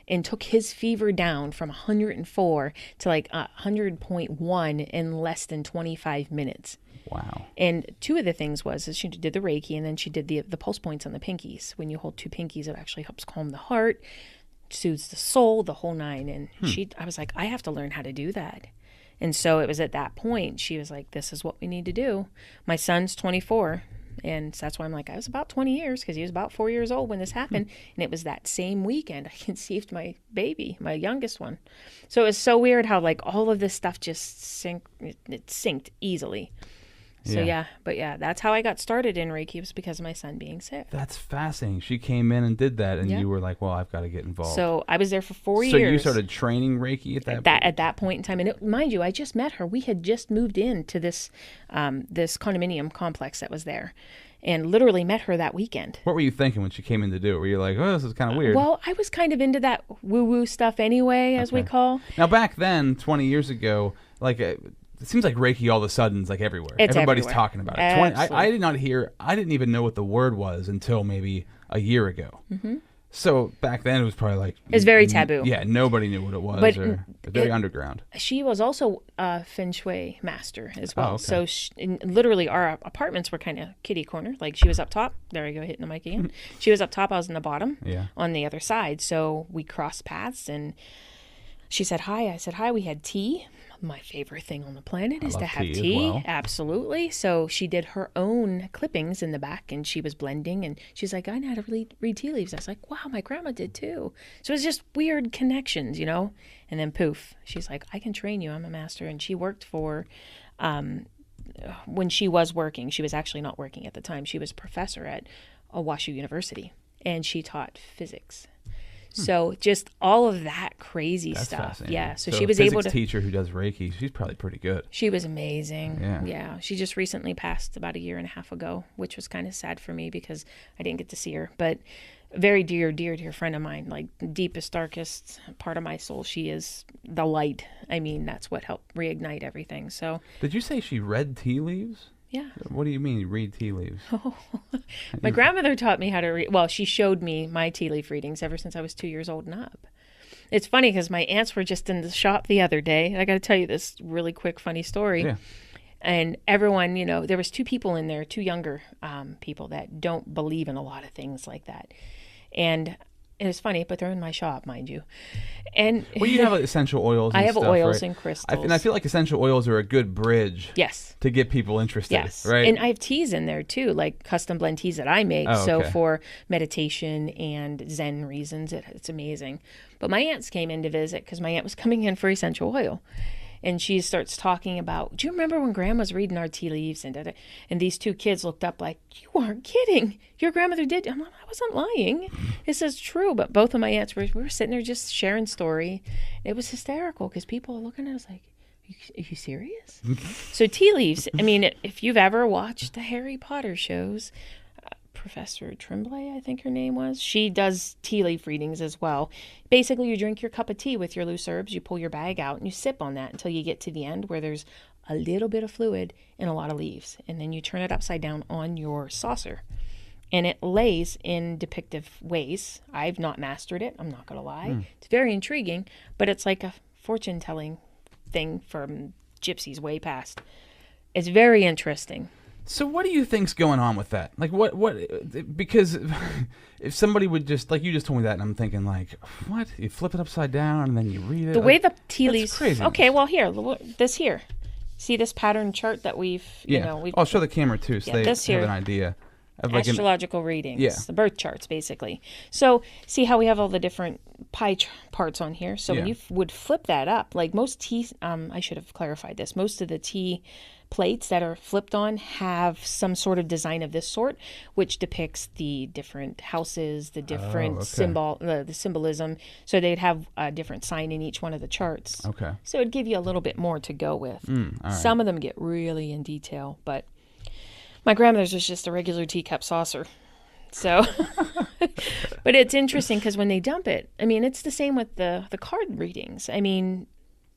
S3: and took his fever down from 104 to like 100.1 in less than 25 minutes.
S1: Wow.
S3: And two of the things was she did the Reiki, and then she did the pulse points on the pinkies. When you hold 2 pinkies, it actually helps calm the heart, soothes the soul, the whole 9. And I was like, I have to learn how to do that. And so it was at that point, she was like, this is what we need to do. My son's 24. And so that's why I'm like, I was about 20 years, because he was about 4 years old when this happened. And it was that same weekend I conceived my baby, my youngest one. So it was so weird how like all of this stuff just synced easily. So but that's how I got started in Reiki, was because of my son being sick.
S1: That's fascinating. She came in and did that, and you were like, well, I've got to get involved.
S3: So I was there for 4 years.
S1: So you started training Reiki at that point?
S3: At that point in time. And mind you, I just met her. We had just moved into this this condominium complex that was there, and literally met her that weekend.
S1: What were you thinking when she came in to do it? Were you like, oh, this is kind of weird?
S3: Well, I was kind of into that woo-woo stuff anyway, as we call.
S1: Now, back then, 20 years ago, like... it seems like Reiki all of a sudden is like everywhere.
S3: It's
S1: Everybody's
S3: everywhere.
S1: talking about it. I didn't even know what the word was until maybe a year ago. Mm-hmm. So back then it was probably like...
S3: It's very taboo.
S1: Yeah, nobody knew what it was.
S3: But
S1: or very underground.
S3: She was also a Feng Shui master as well.
S1: Oh, okay.
S3: So literally our apartments were kind of kitty corner. Like she was up top. There you go, hitting the mic again. She was up top. I was in the bottom on the other side. So we crossed paths and she said hi. I said hi. We had tea. My favorite thing on the planet is to have tea.
S1: Well.
S3: Absolutely. So she did her own clippings in the back and she was blending and she's like, I know how to read tea leaves. I was like, wow, my grandma did too. So it was just weird connections, you know? And then poof, she's like, I can train you. I'm a master. And she worked for, when she was working, she was actually not working at the time. She was a professor at Washoe University and she taught physics. So just all of that crazy stuff. Yeah. So she was able to...
S1: teacher who does Reiki, she's probably pretty good.
S3: She was amazing.
S1: Yeah.
S3: She just recently passed about 1.5 years ago, which was kind of sad for me because I didn't get to see her. But a very dear friend of mine, like the deepest, darkest part of my soul. She is the light. I mean, that's what helped reignite everything. So...
S1: Did you say she read tea leaves?
S3: Yeah.
S1: What do you mean, read tea leaves?
S3: My grandmother taught me how to read. Well, she showed me my tea leaf readings ever since I was 2 years old and up. It's funny because my aunts were just in the shop the other day. I got to tell you this really quick, funny story.
S1: Yeah.
S3: And everyone, you know, there was 2 people in there, 2 younger people that don't believe in a lot of things like that. And it was funny, but they're in my shop, mind you. And
S1: well, you have essential oils. And
S3: I have
S1: stuff,
S3: oils
S1: right?
S3: and crystals.
S1: And I feel like essential oils are a good bridge.
S3: Yes.
S1: To get people interested.
S3: Yes.
S1: Right.
S3: And I have teas in there too, like custom blend teas that I make.
S1: Oh,
S3: So
S1: okay.
S3: for meditation and Zen reasons, it's amazing. But my aunts came in to visit because my aunt was coming in for essential oil. And she starts talking about, do you remember when Grandma was reading our tea leaves? And these 2 kids looked up like, you aren't kidding. Your grandmother did. I'm like, I wasn't lying. This is true. But both of my aunts we were sitting there just sharing story. It was hysterical because people were looking at us like, are you serious? So tea leaves, I mean, if you've ever watched the Harry Potter shows, Professor Tremblay, I think her name was, she does tea leaf readings as well. Basically, you drink your cup of tea with your loose herbs, you pull your bag out, and you sip on that until you get to the end where there's a little bit of fluid and a lot of leaves. And then you turn it upside down on your saucer. And it lays in depictive ways. I've not mastered it, I'm not going to lie. It's very intriguing, but it's like a fortune-telling thing from gypsies way past. It's very interesting.
S1: So what do you think's going on with that? Like what because if somebody would just, like you just told me that and I'm thinking like, what? You flip it upside down and then you read it?
S3: The way the tea leaves...
S1: crazy.
S3: Okay, well here, this here. See this pattern chart that we've,
S1: I'll show the camera too so they
S3: this
S1: have
S3: here.
S1: an idea. Of like
S3: Astrological readings,
S1: yeah.
S3: The birth charts, basically. So see how we have all the different pie parts on here? So when you would flip that up, like most tea, I should have clarified this, most of the tea plates that are flipped on have some sort of design of this sort, which depicts the different houses, the different the symbolism. So they'd have a different sign in each one of the charts.
S1: Okay.
S3: So it'd give you a little bit more to go with.
S1: All right.
S3: Some of them get really in detail, but my grandmother's was just a regular teacup saucer. So, but it's interesting because when they dump it, I mean, it's the same with the card readings. I mean,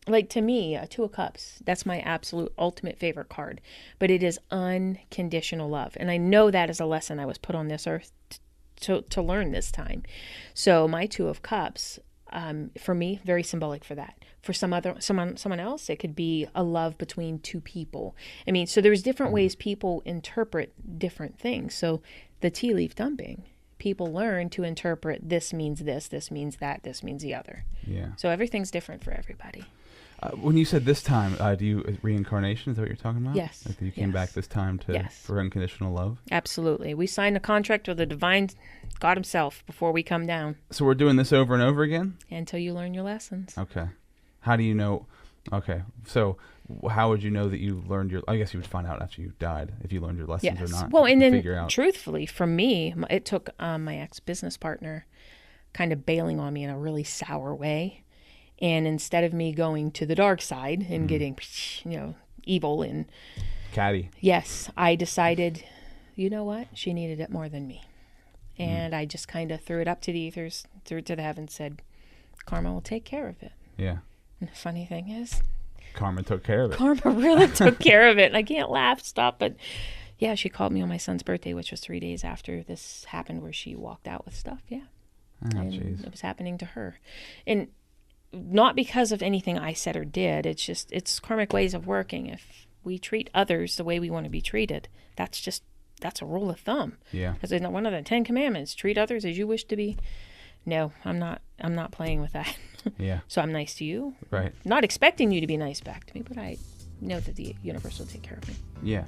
S3: like to me, a 2 of Cups, that's my absolute ultimate favorite card. But it is unconditional love. And I know that is a lesson I was put on this earth to learn this time. So my 2 of Cups, for me, very symbolic for that. For someone else, it could be a love between 2 people. I mean, so there's different ways people interpret different things. So the tea leaf dumping, people learn to interpret this means this means that, this means the other.
S1: Yeah.
S3: So everything's different for everybody.
S1: When you said this time, do you reincarnation? Is that what you're talking about?
S3: Yes.
S1: Like you came back this time for unconditional love?
S3: Absolutely. We signed a contract with the divine God himself before we come down.
S1: So we're doing this over and over again?
S3: Until you learn your lessons.
S1: Okay. How do you know? Okay. So how would you know that you learned your? I guess you would find out after you died if you learned your lessons or not.
S3: Well, and then
S1: figure out.
S3: truthfully, for me, it took my ex-business partner kind of bailing on me in a really sour way. And instead of me going to the dark side and getting, evil and
S1: Catty.
S3: Yes, I decided, you know what? She needed it more than me. And I just kind of threw it up to the ethers, threw it to the heavens, said, Karma will take care of it.
S1: Yeah.
S3: And the funny thing is,
S1: Karma took care of it.
S3: Karma really took care of it. And I can't stop. But yeah, she called me on my son's birthday, which was 3 days after this happened, where she walked out with stuff. Yeah.
S1: Oh,
S3: and
S1: jeez.
S3: it was happening to her. And not because of anything I said or did. It's just, it's karmic ways of working. If we treat others the way we want to be treated, that's a rule of thumb.
S1: Yeah.
S3: Because one of the 10 commandments, treat others as you wish to be. No, I'm not playing with that.
S1: Yeah.
S3: So I'm nice to you.
S1: Right.
S3: Not expecting you to be nice back to me, but I know that the universe will take care of me.
S1: Yeah.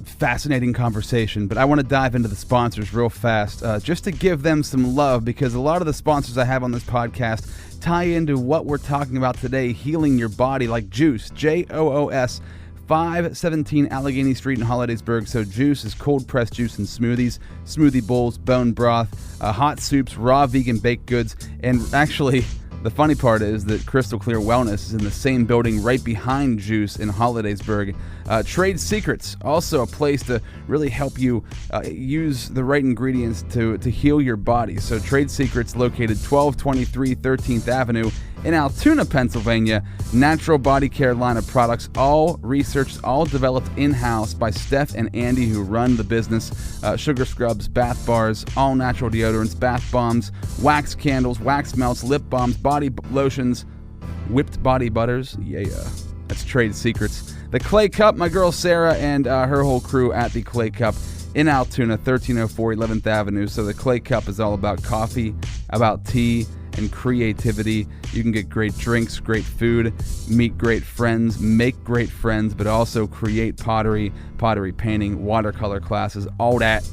S1: Fascinating conversation, but I want to dive into the sponsors real fast, just to give them some love, because a lot of the sponsors I have on this podcast tie into what we're talking about today, healing your body, like Juice, JOOS, 517 Allegheny Street in Hollidaysburg. So Juice is cold-pressed juice and smoothies, smoothie bowls, bone broth, hot soups, raw vegan baked goods, and actually, the funny part is that Crystal Clear Wellness is in the same building right behind Juice in Hollidaysburg. Trade Secrets, also a place to really help you use the right ingredients to heal your body. So Trade Secrets, located 1223 13th Avenue in Altoona, Pennsylvania. Natural body care line of products, all researched, all developed in-house by Steph and Andy, who run the business. Sugar scrubs, bath bars, all natural deodorants, bath bombs, wax candles, wax melts, lip balms, body lotions, whipped body butters. Yeah, that's Trade Secrets. The Clay Cup, my girl Sarah and her whole crew at the Clay Cup in Altoona, 1304 11th Avenue. So the Clay Cup is all about coffee, about tea, and creativity. You can get great drinks, great food, meet great friends, make great friends, but also create pottery painting, watercolor classes, all that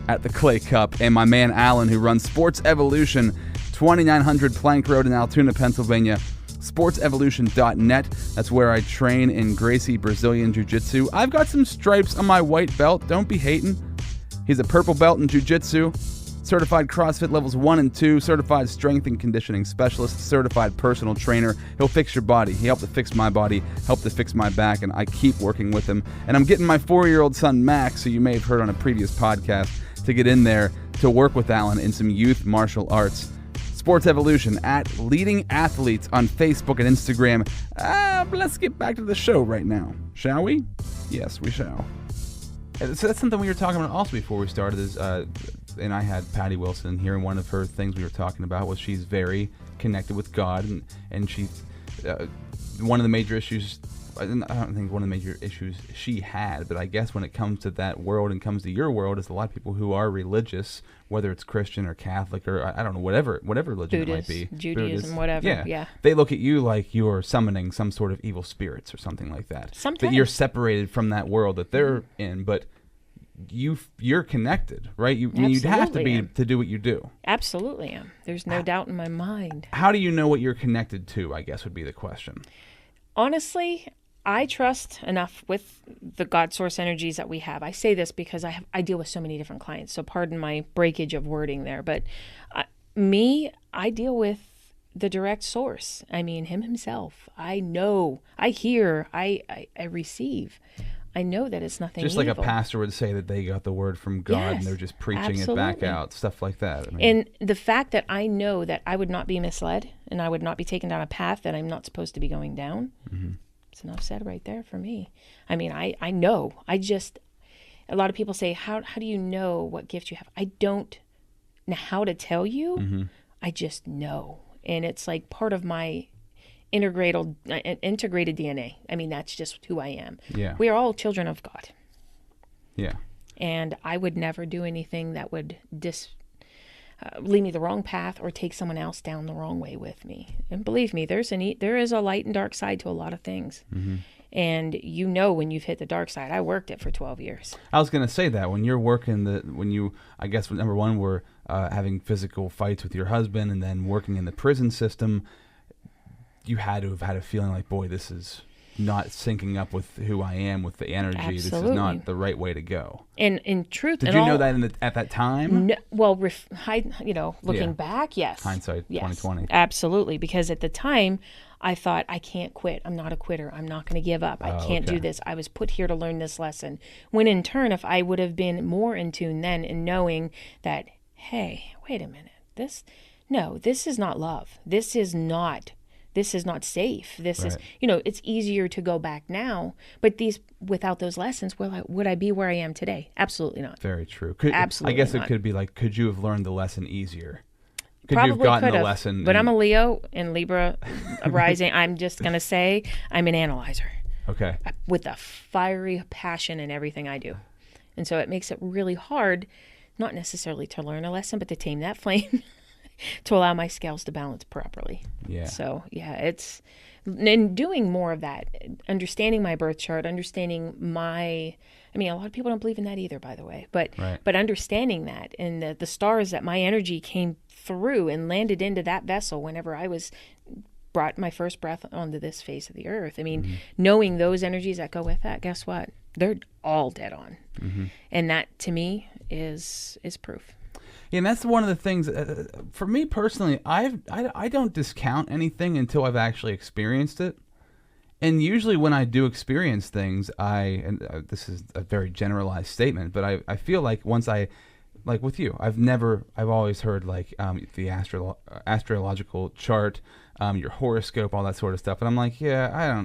S1: at the Clay Cup. And my man Alan, who runs Sports Evolution, 2900 Plank Road in Altoona, Pennsylvania. SportsEvolution.net. That's where I train in Gracie Brazilian Jiu-Jitsu. I've got some stripes on my white belt. Don't be hating. He's a purple belt in Jiu-Jitsu. Certified CrossFit levels 1 and 2, certified strength and conditioning specialist, certified personal trainer. He'll fix your body. He helped to fix my body, helped to fix my back, and I keep working with him. And I'm getting my 4-year-old son, Max, who you may have heard on a previous podcast, to get in there to work with Alan in some youth martial arts. Sports Evolution at Leading Athletes on Facebook and Instagram. Let's get back to the show right now, shall we? Yes, we shall. So that's something we were talking about also before we started, is and I had Patty Wilson here, and one of her things we were talking about was she's very connected with God, and she one of the major issues, I don't think one of the major issues she had, but I guess when it comes to that world and comes to your world, is a lot of people who are religious, whether it's Christian or Catholic or I don't know, whatever religion
S3: Buddhist,
S1: it might be.
S3: Judaism,
S1: Buddhist,
S3: whatever. Yeah.
S1: They look at you like you're summoning some sort of evil spirits or something like that.
S3: Sometimes.
S1: That you're separated from that world that they're in, but you're connected, right? You'd have to be to do what you do.
S3: Absolutely am. There's no doubt in my mind.
S1: How do you know what you're connected to, I guess would be the question.
S3: Honestly, I trust enough with the God source energies that we have. I say this because I deal with so many different clients, so pardon my breakage of wording there. But I deal with the direct source. I mean, him himself. I know, I hear, I receive. I know that it's nothing
S1: just
S3: evil.
S1: Like a pastor would say that they got the word from God, and they're just preaching it back out, stuff like that. I mean,
S3: and the fact that I know that I would not be misled and I would not be taken down a path that I'm not supposed to be going down, it's enough said right there for me. I mean, I know. A lot of people say, how do you know what gift you have? I don't know how to tell you. I just know. And it's like part of my integrated DNA. I mean, that's just who I am.
S1: Yeah.
S3: We are all children of God.
S1: Yeah. And
S3: I would never do anything that would lead me the wrong path or take someone else down the wrong way with me. And believe me, there is a light and dark side to a lot of things. And you know when you've hit the dark side. I worked it for 12 years.
S1: I was going to say that when you're working I guess number one, were having physical fights with your husband, and then working in the prison system, you had to have had a feeling like, boy, this is not syncing up with who I am, with the energy. This is
S3: Absolutely.
S1: not the right way to go.
S3: And in truth,
S1: Did you know that at that time?
S3: No, well, looking back, yes.
S1: Hindsight,
S3: Yes,
S1: 2020.
S3: Absolutely, because at the time, I thought, I can't quit. I'm not a quitter. I'm not going to give up. I can't do this. I was put here to learn this lesson. When in turn, if I would have been more in tune then and knowing that, hey, wait a minute, this is not love. This is not safe. This is, it's easier to go back now. But without those lessons, would I be where I am today? Absolutely not.
S1: Very true.
S3: Absolutely
S1: I guess
S3: not.
S1: It could be like, could you have learned the lesson easier? Could
S3: Probably
S1: you have gotten
S3: could
S1: the
S3: have,
S1: lesson?
S3: but I'm a Leo and Libra rising. I'm just going to say I'm an analyzer
S1: Okay.
S3: with a fiery passion in everything I do. And so it makes it really hard, not necessarily to learn a lesson, but to tame that flame to allow my scales to balance properly.
S1: Yeah.
S3: So, it's in doing more of that, understanding my birth chart, understanding a lot of people don't believe in that either, by the way, but understanding that and the stars that my energy came through and landed into that vessel whenever I brought my first breath onto this face of the earth. Knowing those energies that go with that, guess what? They're all dead on. And that to me is proof.
S1: Yeah, and that's one of the things, for me personally, I don't discount anything until I've actually experienced it. And usually when I do experience things, this is a very generalized statement, but I feel like once like with you, I've always heard like the astrological chart, your horoscope, all that sort of stuff. And I'm like,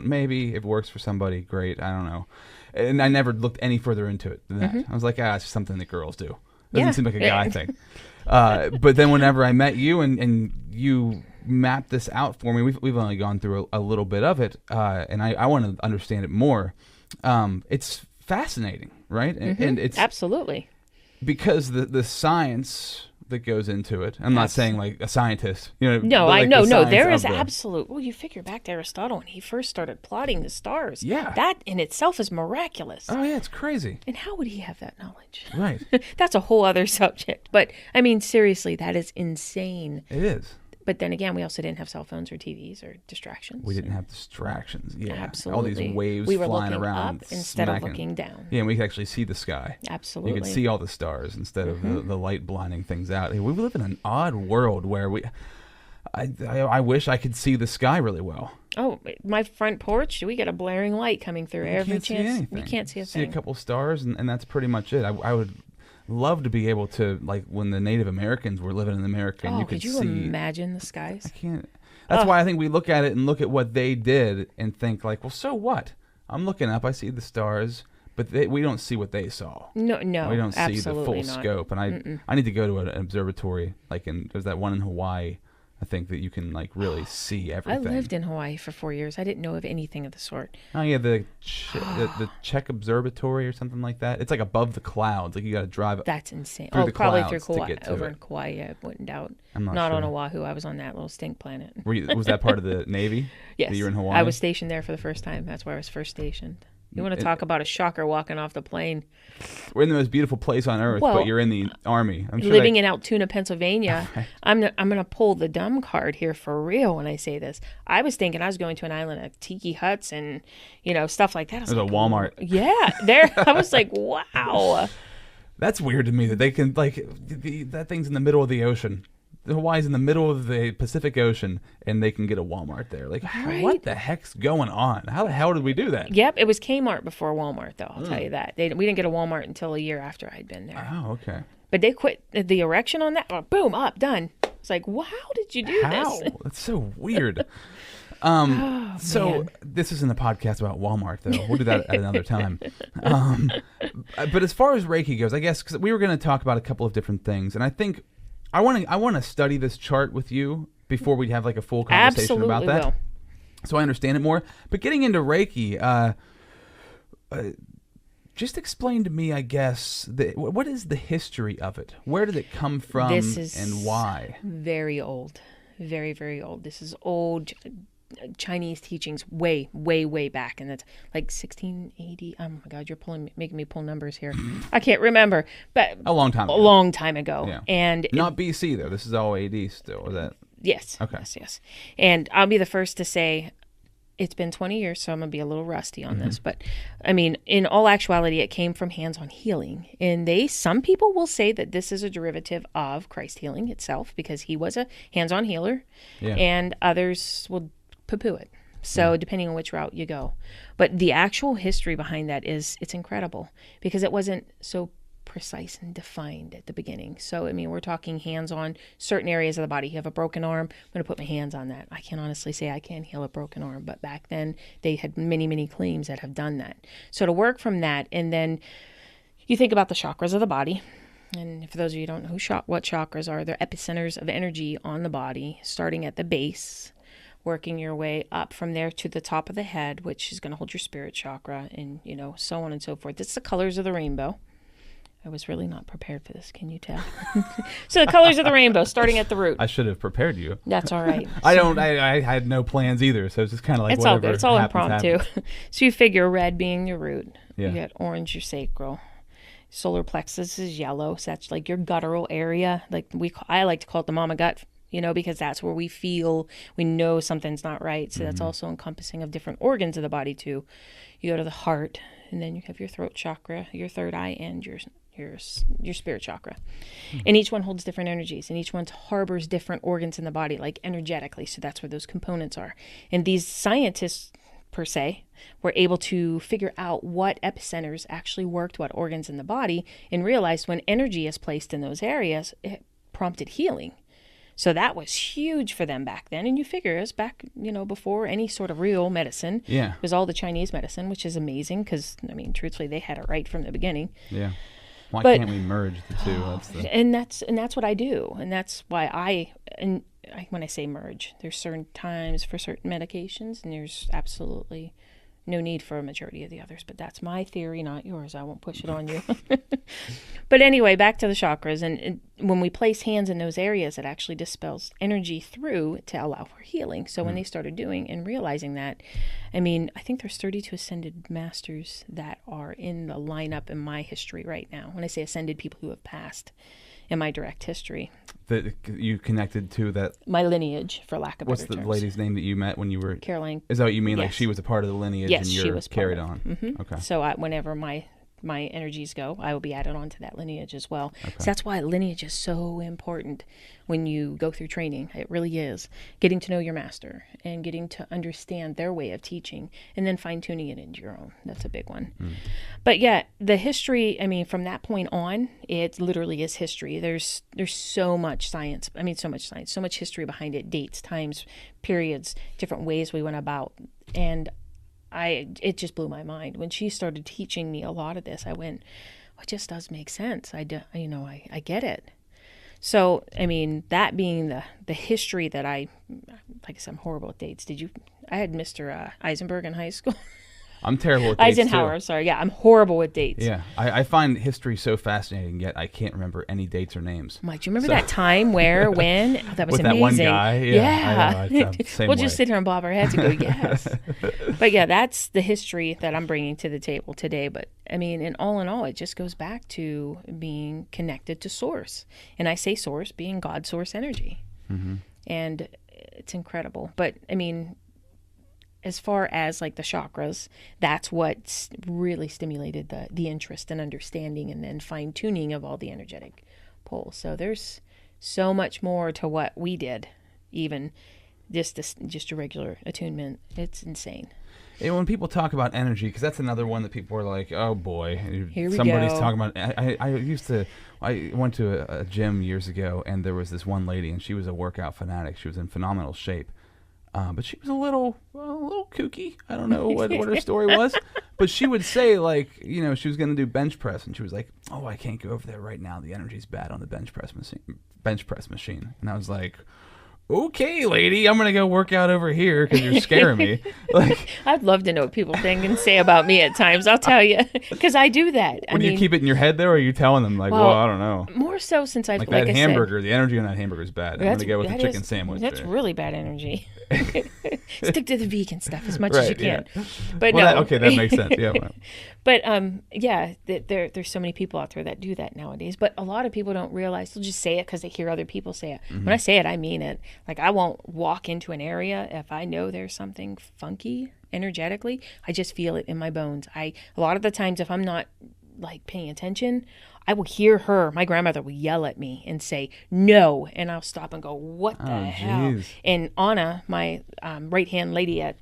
S1: maybe if it works for somebody, great, I don't know. And I never looked any further into it than that. I was like, it's just something that girls do. Doesn't seem like a guy thing. But then whenever I met you and you mapped this out for me, we've only gone through a little bit of it, and I want to understand it more. It's fascinating, right? And it's
S3: absolutely
S1: because the science that goes into it. I'm not saying like a scientist,
S3: No,
S1: like
S3: no.
S1: the
S3: There
S1: science
S3: is
S1: of the-
S3: absolute. Well, you figure back to Aristotle when he first started plotting the stars.
S1: Yeah.
S3: That in itself is miraculous.
S1: Oh yeah, it's crazy.
S3: And how would he have that knowledge?
S1: Right.
S3: That's a whole other subject. But seriously, that is insane.
S1: It is.
S3: But then again, we also didn't have cell phones or TVs or distractions.
S1: We didn't have distractions. Yeah.
S3: Absolutely.
S1: All these waves
S3: we were
S1: flying
S3: looking
S1: around.
S3: up instead of
S1: smacking.
S3: looking down.
S1: Yeah, and we could actually see the sky.
S3: Absolutely.
S1: You could see all the stars instead of the light blinding things out. We live in an odd world where I wish I could see the sky really well.
S3: Oh, my front porch, we get a blaring light coming through every
S1: can't see
S3: chance.
S1: anything.
S3: You can't see a
S1: See
S3: thing.
S1: a couple stars, and that's pretty much it. I would love to be able to, like when the Native Americans were living in America, and you could
S3: could you
S1: see.
S3: imagine the skies?
S1: I can't. That's why I think we look at it and look at what they did and think like, well, so what? I'm looking up, I see the stars, but we don't see what they saw.
S3: No,
S1: We don't see the full
S3: not.
S1: scope. And I need to go to an observatory, like there's that one in Hawaii, I think, that you can like really see
S3: I
S1: everything.
S3: lived in Hawaii for 4 years. I didn't know of anything of the sort.
S1: Oh yeah, the Czech Observatory or something like that. It's like above the clouds. Like you got to drive.
S3: That's insane.
S1: Through the
S3: Probably through
S1: clouds to
S3: Kauai.
S1: get to
S3: Over
S1: it.
S3: in Kauai, I wouldn't doubt.
S1: I'm not
S3: on
S1: sure.
S3: Oahu. I was on that little stink planet.
S1: Was that part of the Navy?
S3: Yes.
S1: That you were in Hawaii?
S3: I was stationed there for the first time. That's where I was first stationed. You want to talk about a shocker walking off the plane.
S1: We're in the most beautiful place on earth,
S3: Well,
S1: but you're in the Army. I'm sure
S3: Living in Altoona, Pennsylvania, I'm going to pull the dumb card here for real when I say this. I was thinking I was going to an island of tiki huts and, stuff like that. I was
S1: There's
S3: like,
S1: a Walmart.
S3: Yeah, there. I was like, wow.
S1: That's weird to me that they can, like, that thing's in the middle of the ocean. Hawaii's in the middle of the Pacific Ocean, and they can get a Walmart there. Like,
S3: Right?
S1: what the heck's going on? How the hell did we do that?
S3: Yep, it was Kmart before Walmart, though. I'll tell you that. We didn't get a Walmart until a year after I'd been there.
S1: Oh, okay.
S3: But they quit the erection on that. Boom, up, done. It's like, wow, how did you do
S1: How?
S3: this?
S1: That's so weird.
S3: Oh,
S1: So
S3: man.
S1: this isn't a podcast about Walmart, though. We'll do that at another time. But as far as Reiki goes, I guess because we were going to talk about a couple of different things, and I think I want to study this chart with you before we have like a full conversation
S3: Absolutely
S1: about that,
S3: will.
S1: so I understand it more. But getting into Reiki, just explain to me, I guess, what is the history of it? Where did it come from,
S3: This is
S1: and why?
S3: Very old. Very, very old. This is old Chinese teachings way, way, way back. And that's like 1680. Oh, my God, you're making me pull numbers here. I can't remember. But
S1: A long time
S3: a
S1: ago.
S3: long time ago.
S1: Yeah.
S3: And
S1: Not BC, though. This is all AD still. Is that?
S3: yes.
S1: Okay.
S3: Yes, yes. And I'll be the first to say it's been 20 years, so I'm going to be a little rusty on this. But, I mean, in all actuality, it came from hands-on healing. And some people will say that this is a derivative of Christ healing itself because he was a hands-on healer.
S1: Yeah.
S3: And others will poo-poo it. So depending on which route you go. But the actual history behind that it's incredible because it wasn't so precise and defined at the beginning. So, I mean, we're talking hands-on certain areas of the body. You have a broken arm, I'm going to put my hands on that. I can honestly say I can't heal a broken arm, but back then they had many, many claims that have done that. So to work from that, and then you think about the chakras of the body. And for those of you who don't know what chakras are, they're epicenters of energy on the body, starting at the base, working your way up from there to the top of the head, which is going to hold your spirit chakra, and, so on and so forth. It's the colors of the rainbow. I was really not prepared for this. Can you tell? So the colors of the rainbow, starting at the root.
S1: I should have prepared you.
S3: That's all right.
S1: I had no plans either, so it's just kind of like
S3: it's all good. It's all
S1: happens,
S3: impromptu.
S1: happens.
S3: So you figure red being your root.
S1: Yeah.
S3: You got orange, your sacral. Solar plexus is yellow, so that's like your guttural area. Like I like to call it the mama gut, because that's where we know something's not right. So that's also encompassing of different organs of the body too. You go to the heart, and then you have your throat chakra, your third eye, and your spirit chakra. And each one holds different energies, and each one harbors different organs in the body, like energetically. So that's where those components are. And these scientists, per se, were able to figure out what epicenters actually worked, what organs in the body, and realized when energy is placed in those areas, it prompted healing. So that was huge for them back then. And you figure it's back, before any sort of real medicine.
S1: Yeah.
S3: It was all the Chinese medicine, which is amazing because, truthfully, they had it right from the beginning.
S1: Yeah. Why can't we merge the two?
S3: And that's what I do. And that's why when I say merge, there's certain times for certain medications, and there's absolutely no need for a majority of the others. But that's my theory, not yours. I won't push it on you. But anyway, back to the chakras. And when we place hands in those areas, it actually dispels energy through to allow for healing. So when they started doing and realizing that, I think there's 32 ascended masters that are in the lineup in my history right now. When I say ascended, people who have passed in my direct history.
S1: That you connected to that?
S3: My lineage, for lack of better terms.
S1: What's the lady's name that you met when you were?
S3: Caroline.
S1: Is that what you mean?
S3: Yes.
S1: Like she was a part of the lineage
S3: yes,
S1: and
S3: she was
S1: carried on?
S3: Mm-hmm.
S1: Okay.
S3: So whenever my energies go, I will be added on to that lineage as well.
S1: Okay.
S3: So that's why lineage is so important when you go through training. It really is. Getting to know your master and getting to understand their way of teaching and then fine-tuning it into your own. That's a big one. But yeah, the history, from that point on, it literally is history. There's so much science. So much history behind it. Dates, times, periods, different ways we went about. And it just blew my mind. When she started teaching me a lot of this, I went, it just does make sense. I get it. So, that being the history that like I said, I'm horrible at dates. I had Mr. Eisenberg in high school.
S1: I'm terrible with dates
S3: Eisenhower,
S1: too.
S3: sorry. Yeah, I'm horrible with dates.
S1: Yeah, I find history so fascinating, yet I can't remember any dates or names.
S3: Mike, do you remember that time, where, when? Oh, that was
S1: with
S3: amazing.
S1: That one guy?
S3: Yeah.
S1: I know, it's the same
S3: We'll
S1: way.
S3: just sit here and bob our heads and go, yes. But yeah, that's the history that I'm bringing to the table today. But in all, it just goes back to being connected to source. And I say source being God source energy. Mm-hmm. And it's incredible. But as far as like the chakras, that's what really stimulated the interest and understanding and then fine-tuning of all the energetic poles. So there's so much more to what we did, even just a regular attunement. It's insane.
S1: And when people talk about energy, because that's another one that people are like, oh boy,
S3: Here we
S1: somebody's
S3: go.
S1: talking about. I went to a gym years ago, and there was this one lady, and she was a workout fanatic. She was in phenomenal shape. But she was a little kooky. I don't know what her story was. But she would say, like, she was going to do bench press. And she was like, oh, I can't go over there right now. The energy's bad on the bench press machine. And I was like, okay, lady, I'm going to go work out over here because you're scaring me. Like,
S3: I'd love to know what people think and say about me at times. I'll tell you. Because I do that.
S1: Do you keep it in your head, though? Or are you telling them, like, well, I don't know.
S3: More so since I've,
S1: like
S3: that
S1: hamburger, the energy on that hamburger is bad. I'm going to go with the chicken sandwich.
S3: That's really bad energy. Stick to the vegan stuff as much as you can.
S1: Yeah.
S3: But
S1: well,
S3: no.
S1: that makes sense. Yeah. Well.
S3: But there's so many people out there that do that nowadays. But a lot of people don't realize, they'll just say it because they hear other people say it. When I say it, I mean it. Like, I won't walk into an area if I know there's something funky energetically. I just feel it in my bones. A lot of the times, if I'm not like paying attention, I will hear her. My grandmother will yell at me and say no, and I'll stop and go, "What the hell?"
S1: Geez.
S3: And Anna, my right hand lady at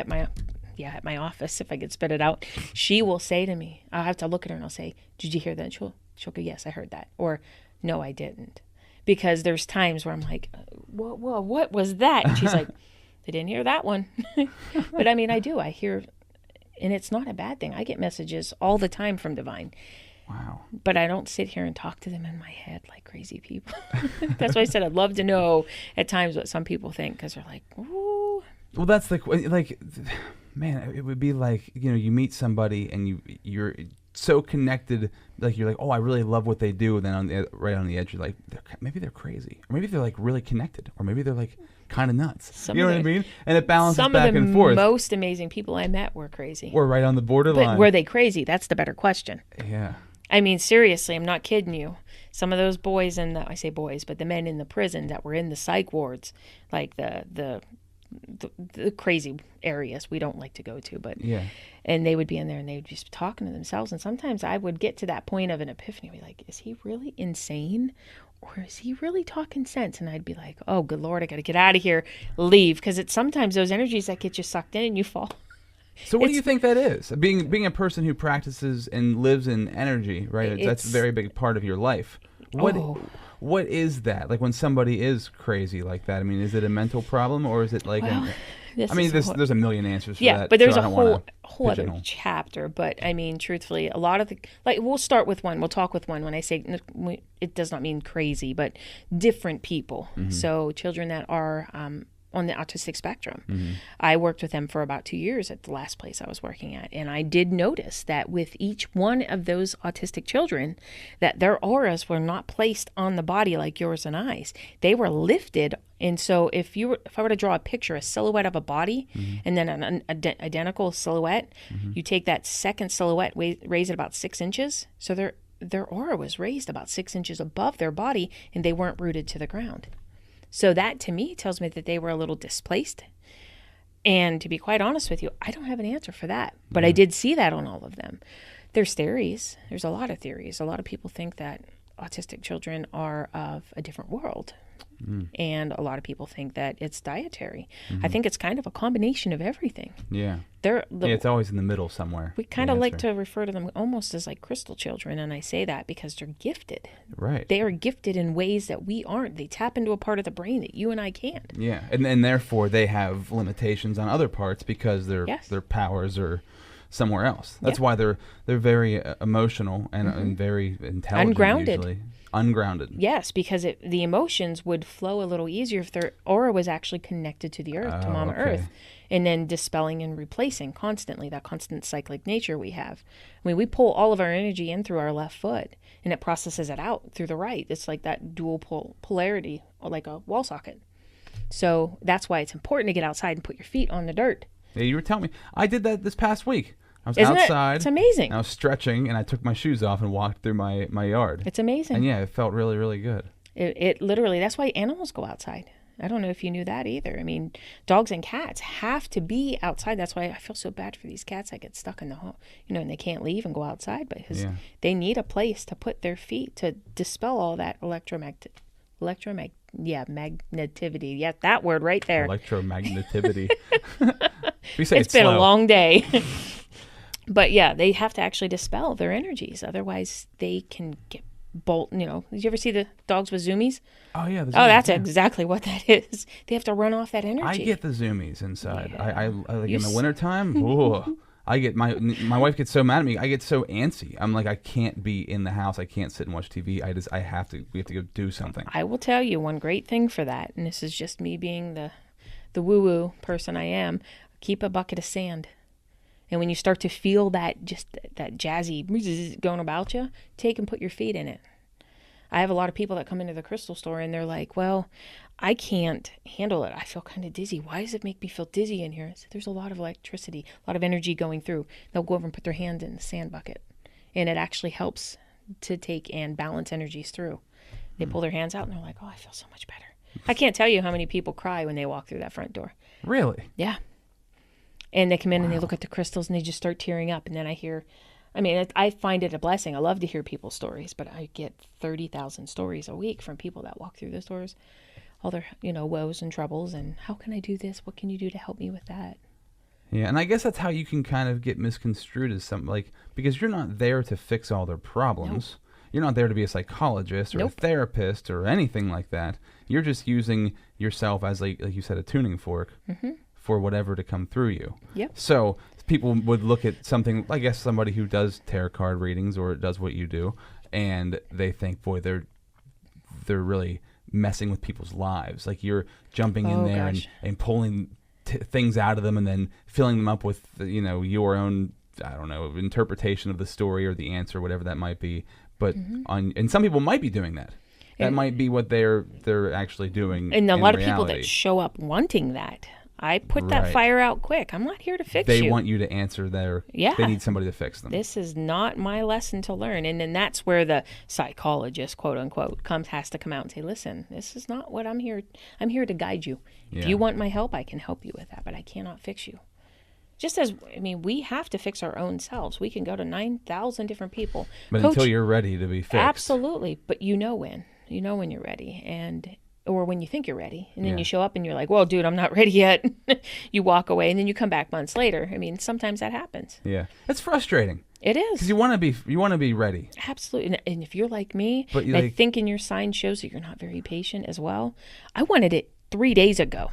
S3: my office, if I could spit it out, she will say to me, I'll have to look at her and I'll say, "Did you hear that?" She'll go, "Yes, I heard that," or "No, I didn't," because there's times where I'm like, "Whoa, what was that?" And she's like, "I didn't hear that one." But I mean, I do. I hear, and it's not a bad thing. I get messages all the time from Divine.
S1: Wow.
S3: But I don't sit here and talk to them in my head like crazy people. That's why I said I'd love to know at times what some people think, because they're like, ooh.
S1: Well, that's like, man, it would be like, you meet somebody and you're so connected, like you're like, oh, I really love what they do, and then right on the edge, you're like, maybe they're crazy, or maybe they're like really connected, or maybe they're like kind of nuts. You know what I mean? And it balances back and forth.
S3: Some of the most amazing people I met were crazy.
S1: Or right on the borderline.
S3: But were they crazy? That's the better question.
S1: Yeah.
S3: I mean, seriously, I'm not kidding you. Some of those boys I say boys, but the men in the prison that were in the psych wards, like the crazy areas we don't like to go to, but
S1: yeah.
S3: And they would be in there and they would just be talking to themselves. And sometimes I would get to that point of an epiphany, be like, is he really insane? Or is he really talking sense? And I'd be like, oh, good Lord, I got to get out of here, leave. Because it's sometimes those energies that get you sucked in and you fall.
S1: So what do you think that is? Being a person who practices and lives in energy, right? That's a very big part of your life. What is that? Like when somebody is crazy like that, I mean, is it a mental problem or is it like... there's a million answers for that.
S3: Yeah, but there's
S1: so
S3: a whole other chapter. But I mean, truthfully, a lot of we'll start with one. We'll talk with one. When I say it does not mean crazy, but different people. Mm-hmm. So children that are on the autistic spectrum. Mm-hmm. I worked with them for about 2 years at the last place I was working at. And I did notice that with each one of those autistic children, that their auras were not placed on the body like yours and I's. They were lifted. And so if I were to draw a picture, a silhouette of a body, mm-hmm. and then an identical silhouette, mm-hmm. you take that second silhouette, raise it about 6 inches. So their aura was raised about 6 inches above their body, and they weren't rooted to the ground. So that, to me, tells me that they were a little displaced. And to be quite honest with you, I don't have an answer for that. But I did see that on all of them. There's theories. There's a lot of theories. A lot of people think that autistic children are of a different world. Mm. And a lot of people think that it's dietary. Mm-hmm. I think it's kind of a combination of everything.
S1: Yeah. It's always in the middle somewhere.
S3: We kind of like to refer to them almost as like crystal children, and I say that because they're gifted.
S1: Right.
S3: They are gifted in ways that we aren't. They tap into a part of the brain that you and I can't.
S1: Yeah, and therefore they have limitations on other parts because their powers are somewhere else. That's why they're very emotional and very intelligent.
S3: Ungrounded.
S1: Usually. Ungrounded.
S3: Yes, because the emotions would flow a little easier if their aura was actually connected to the earth, to Mama Earth, and then dispelling and replacing constantly, that constant cyclic nature we have. I mean, we pull all of our energy in through our left foot, and it processes it out through the right. It's like that dual polarity, or like a wall socket. So that's why it's important to get outside and put your feet on the dirt.
S1: Yeah, you were telling me. I did that this past week. I was
S3: Isn't
S1: outside.
S3: It's amazing.
S1: I was stretching, and I took my shoes off and walked through my yard.
S3: It's amazing.
S1: And yeah, it felt really, really good.
S3: It literally, that's why animals go outside. I don't know if you knew that either. I mean, dogs and cats have to be outside. That's why I feel so bad for these cats that get stuck in the home, and they can't leave and go outside because they need a place to put their feet to dispel all that magnetivity. Yeah, that word right there.
S1: Electromagnetivity.
S3: It's been a long day. But yeah, they have to actually dispel their energies. Otherwise, they can get did you ever see the dogs with zoomies?
S1: Oh, yeah.
S3: That's exactly what that is. They have to run off that energy.
S1: I get the zoomies inside. Yeah. I like in the wintertime, I get my wife gets so mad at me. I get so antsy. I'm like, I can't be in the house. I can't sit and watch TV. We have to go do something.
S3: I will tell you one great thing for that, and this is just me being the woo-woo person I am. Keep a bucket of sand. And when you start to feel that jazzy going about you, take and put your feet in it. I have a lot of people that come into the crystal store and they're like, well, I can't handle it. I feel kind of dizzy. Why does it make me feel dizzy in here? I said, there's a lot of electricity, a lot of energy going through. They'll go over and put their hand in the sand bucket, and it actually helps to take and balance energies through. They pull their hands out and they're like, oh, I feel so much better. I can't tell you how many people cry when they walk through that front door.
S1: Really?
S3: Yeah. And they come in and they look at the crystals and they just start tearing up. And then I find it a blessing. I love to hear people's stories, but I get 30,000 stories a week from people that walk through those doors, all their, woes and troubles. And how can I do this? What can you do to help me with that?
S1: Yeah, and I guess that's how you can kind of get misconstrued as something because you're not there to fix all their problems. Nope. You're not there to be a psychologist or a therapist or anything like that. You're just using yourself as, like you said, a tuning fork for whatever to come through you.
S3: Yep.
S1: So people would look at something, I guess somebody who does tarot card readings or does what you do, and they think, boy, they're really messing with people's lives. Like you're jumping in there and pulling things out of them and then filling them up with, your own, I don't know, interpretation of the story or the answer, whatever that might be. But and some people might be doing that. That might be what they're actually doing.
S3: And a lot of
S1: reality.
S3: people that show up wanting that. I put that fire out quick. I'm not here to fix you.
S1: They want you to answer their. Yeah. They need somebody to fix them.
S3: This is not my lesson to learn. And then that's where the psychologist, quote unquote, has to come out and say, listen, this is not what I'm here. I'm here to guide you. If you want my help, I can help you with that, but I cannot fix you. Just as, we have to fix our own selves. We can go to 9,000 different people.
S1: But until you're ready to be fixed.
S3: Absolutely. But you know when you're ready, or when you think you're ready. And then you show up and you're like, well, dude, I'm not ready yet. You walk away and then you come back months later. Sometimes that happens.
S1: Yeah. It's frustrating.
S3: It is.
S1: Because you want to be ready.
S3: Absolutely. And if you're like me, I think in your sign shows that you're not very patient as well. I wanted it 3 days ago.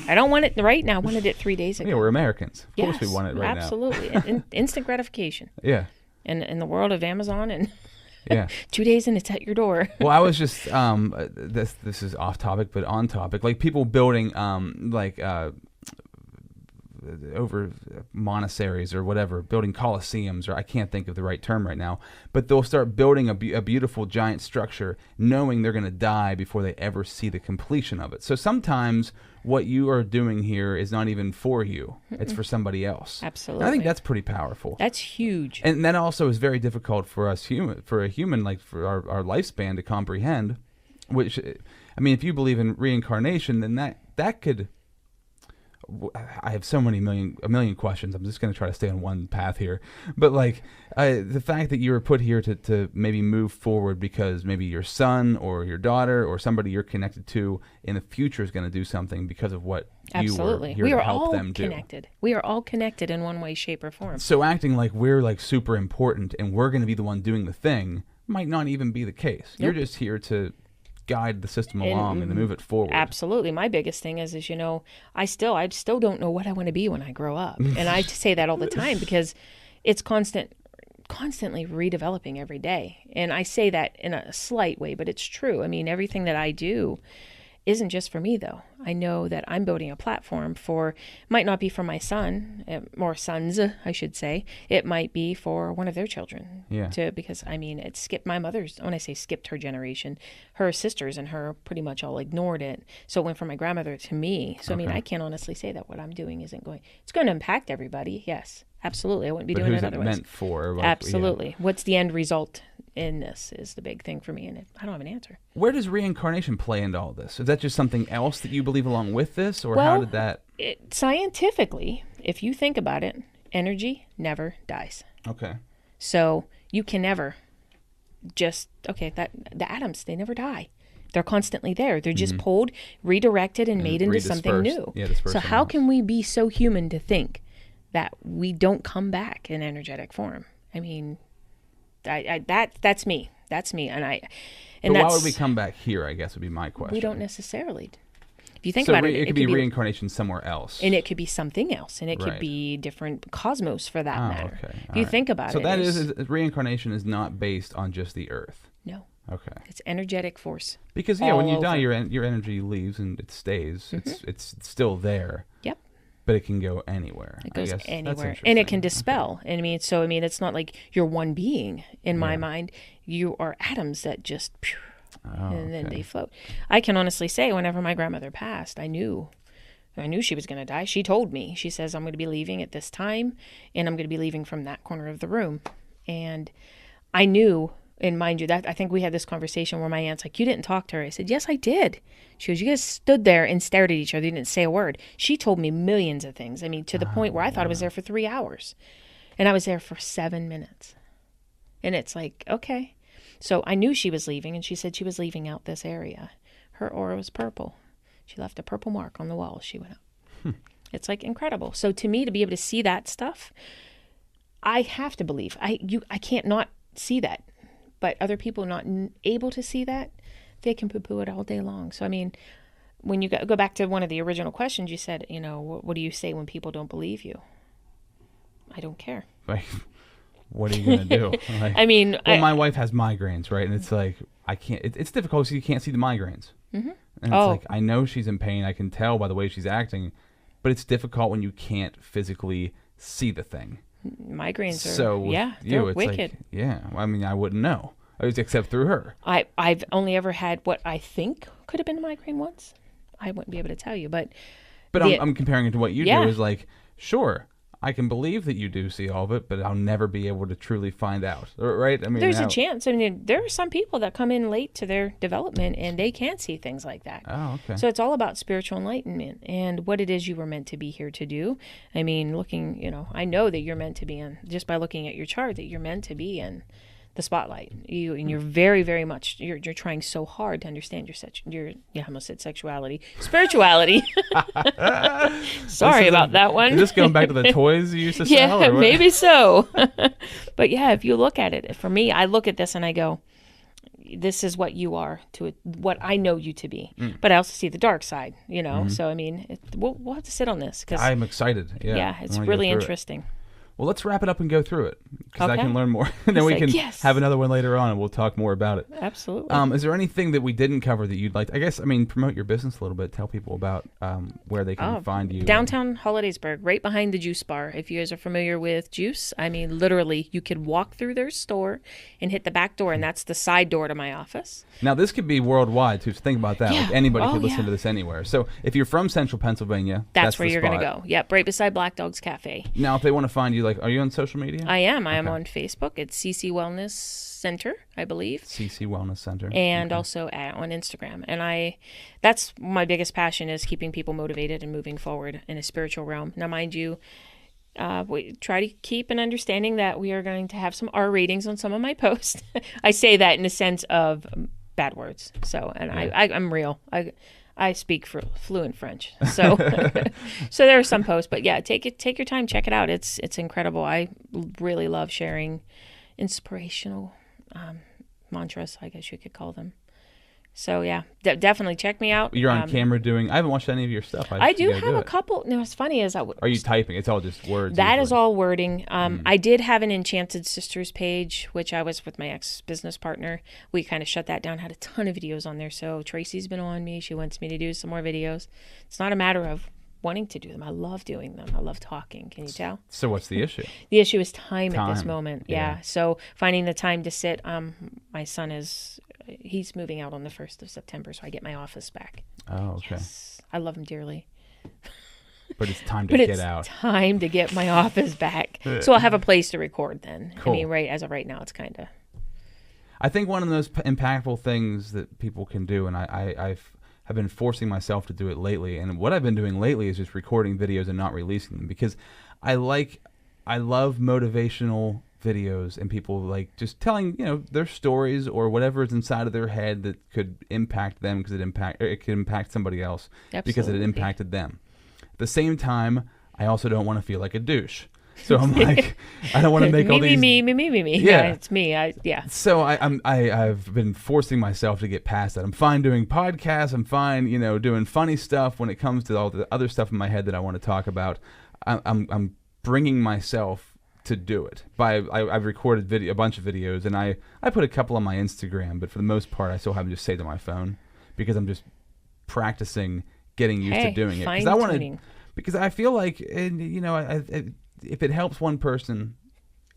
S3: I don't want it right now. I wanted it 3 days ago.
S1: Yeah, we're Americans. Of course we want it right
S3: absolutely.
S1: now.
S3: Absolutely. Instant gratification.
S1: Yeah.
S3: And in the world of Amazon and 2 days and it's at your door.
S1: Well, I was just this is off topic but on topic. Like people building over monasteries or whatever, building coliseums, or I can't think of the right term right now, but they'll start building a beautiful giant structure knowing they're going to die before they ever see the completion of it. So sometimes what you are doing here is not even for you. It's for somebody else.
S3: Absolutely.
S1: And I think that's pretty powerful.
S3: That's huge.
S1: And that also is very difficult for us for a human, like for our lifespan to comprehend, which, if you believe in reincarnation, then that could... I have a million questions. I'm just going to try to stay on one path here. But the fact that you were put here to maybe move forward because maybe your son or your daughter or somebody you're connected to in the future is going to do something because of what you were here to help them do.
S3: Connected. We are all connected in one way, shape, or form.
S1: So acting like we're super important and we're going to be the one doing the thing might not even be the case. Nope. You're just here to guide the system along and to move it forward. Absolutely.
S3: My biggest thing is I still don't know what I want to be when I grow up. And I say that all the time because it's constantly redeveloping every day. And I say that in a slight way, but it's true. Everything that I do isn't just for me, though. I know that I'm building a platform might not be for my son, or sons, I should say. It might be for one of their children.
S1: Yeah.
S3: Because, it skipped my mother's, when I say skipped her generation, her sisters and her pretty much all ignored it. So it went from my grandmother to me. So, I can't honestly say that what I'm doing isn't it's going to impact everybody, yes. Absolutely. I wouldn't be doing it otherwise.
S1: But who's it meant for?
S3: Absolutely. Yeah. What's the end result in this is the big thing for me, and I don't have an answer.
S1: Where does reincarnation play into all this? Is that just something else that you believe along with this, or how did that...
S3: Scientifically, if you think about it, energy never dies.
S1: Okay.
S3: So you can never the atoms, they never die. They're constantly there. They're just pulled, redirected, and made into something new.
S1: Yeah,
S3: so how can we be so human to think that we don't come back in energetic form? That's me. And
S1: why would we come back here, I guess would be my question.
S3: We don't necessarily. If you think about it,
S1: it could be reincarnation somewhere else.
S3: And it could be something else. And it could be different cosmos for that matter. Okay. If you think about it.
S1: So that is reincarnation is not based on just the earth.
S3: No.
S1: Okay.
S3: It's energetic force.
S1: Because when you die, your energy leaves and it stays. It's still there.
S3: Yep.
S1: But it can go anywhere.
S3: It goes anywhere. And it can dispel. Okay. It's not like you're one being in my mind. You are atoms that just and then they float. I can honestly say, whenever my grandmother passed, I knew she was going to die. She told me, she says, I'm going to be leaving at this time, and I'm going to be leaving from that corner of the room. And I knew, and mind you, that I think we had this conversation where my aunt's like, you didn't talk to her. I said, yes, I did. She goes, you guys stood there and stared at each other. You didn't say a word. She told me millions of things. I mean, to the point where I thought I was there for 3 hours. And I was there for 7 minutes. And it's like, okay. So I knew she was leaving, and she said she was leaving out this area. Her aura was purple. She left a purple mark on the wall as she went up. It's like incredible. So to me, to be able to see that stuff, I have to believe. I can't not see that. But other people not able to see that, they can poo-poo it all day long. So, I mean, when you go back to one of the original questions, you said, what do you say when people don't believe you? I don't care.
S1: Like, what are you going to do? Like,
S3: I mean...
S1: my wife has migraines, right? And it's like, I can't... It's difficult because you can't see the migraines. Mm-hmm. And it's like, I know she's in pain. I can tell by the way she's acting. But it's difficult when you can't physically see the thing.
S3: Migraines are...
S1: So
S3: they're
S1: it's
S3: wicked.
S1: Like, I mean, I wouldn't know. Except through her.
S3: I've only ever had what I think could have been a migraine once. I wouldn't be able to tell you, but...
S1: I'm comparing it to what you do is like, sure... I can believe that you do see all of it, but I'll never be able to truly find out, right? I mean,
S3: there's a chance. I mean, there are some people that come in late to their development, and they can't see things like that.
S1: Oh, okay.
S3: So it's all about spiritual enlightenment and what it is you were meant to be here to do. I mean, I know that you're meant to be in, just by looking at your chart, that you're meant to be in the spotlight. You're very, very much, you're trying so hard to understand your I almost said sexuality, spirituality. Sorry about that one.
S1: Is this going back to the toys you used to sell?
S3: Yeah, maybe so. But yeah, if you look at it, for me, I look at this and I go, this is what you are to what I know you to be. But I also see the dark side, So I mean, we'll have to sit on this because
S1: I'm excited. Yeah,
S3: it's really interesting.
S1: Well, let's wrap it up and go through it because I
S3: Okay.
S1: can learn more. And then we can
S3: yes.
S1: have another one later on and we'll talk more about it.
S3: Absolutely.
S1: Is there anything that we didn't cover that you'd like? Promote your business a little bit. Tell people about where they can find you.
S3: Downtown Hollidaysburg, right behind the juice bar. If you guys are familiar with juice, I mean, literally, you could walk through their store and hit the back door, and that's the side door to my office.
S1: Now, this could be worldwide, too. So think about that.
S3: Yeah.
S1: Like anybody could listen to this anywhere. So if you're from Central Pennsylvania,
S3: that's where
S1: the
S3: you're
S1: spot.
S3: going to go. Yep, right beside Black Dog's Cafe.
S1: Now, if they want to find you, are you on social media?
S3: I am. I am on Facebook. It's CC Wellness Center, I believe.
S1: CC Wellness Center.
S3: And also on Instagram. And that's my biggest passion, is keeping people motivated and moving forward in a spiritual realm. Now, mind you, we try to keep an understanding that we are going to have some R ratings on some of my posts. I say that in the sense of bad words. So, and I'm real. I speak fluent French, so so there are some posts, but yeah, take your time, check it out. It's incredible. I really love sharing inspirational mantras, I guess you could call them. So yeah, definitely check me out.
S1: You're on camera doing. I haven't watched any of your stuff.
S3: I do have a couple. No, what's funny is
S1: Are you typing? It's all just words.
S3: That is all wording. I did have an Enchanted Sisters page, which I was with my ex-business partner. We kind of shut that down. Had a ton of videos on there. So Tracy's been on me. She wants me to do some more videos. It's not a matter of wanting to do them. I love doing them. I love talking. Can you tell?
S1: So what's the issue?
S3: The issue is time at this moment. Yeah. So finding the time to sit. My son he's moving out on the 1st of September, so I get my office back.
S1: Oh, okay.
S3: Yes. I love him dearly.
S1: But it's time to get out.
S3: Time to get my office back. So I'll have a place to record then.
S1: Cool.
S3: I mean, as of right now, it's kind of...
S1: I think one of those impactful things that people can do, and I've been forcing myself to do it lately, and what I've been doing lately is just recording videos and not releasing them, because I love motivational videos and people just telling their stories or whatever is inside of their head that could impact them because it could impact somebody else.
S3: Absolutely.
S1: Because it impacted them. At the same time, I also don't want to feel like a douche. So I'm like, I don't want to make all these...
S3: Me.
S1: Yeah,
S3: it's me.
S1: So I've been forcing myself to get past that. I'm fine doing podcasts. I'm fine, doing funny stuff when it comes to all the other stuff in my head that I want to talk about. I'm bringing myself to do it. I've recorded a bunch of videos, and I put a couple on my Instagram, but for the most part, I still have them just saved on my phone because I'm just practicing getting used to doing it. Because I feel like, if it helps one person,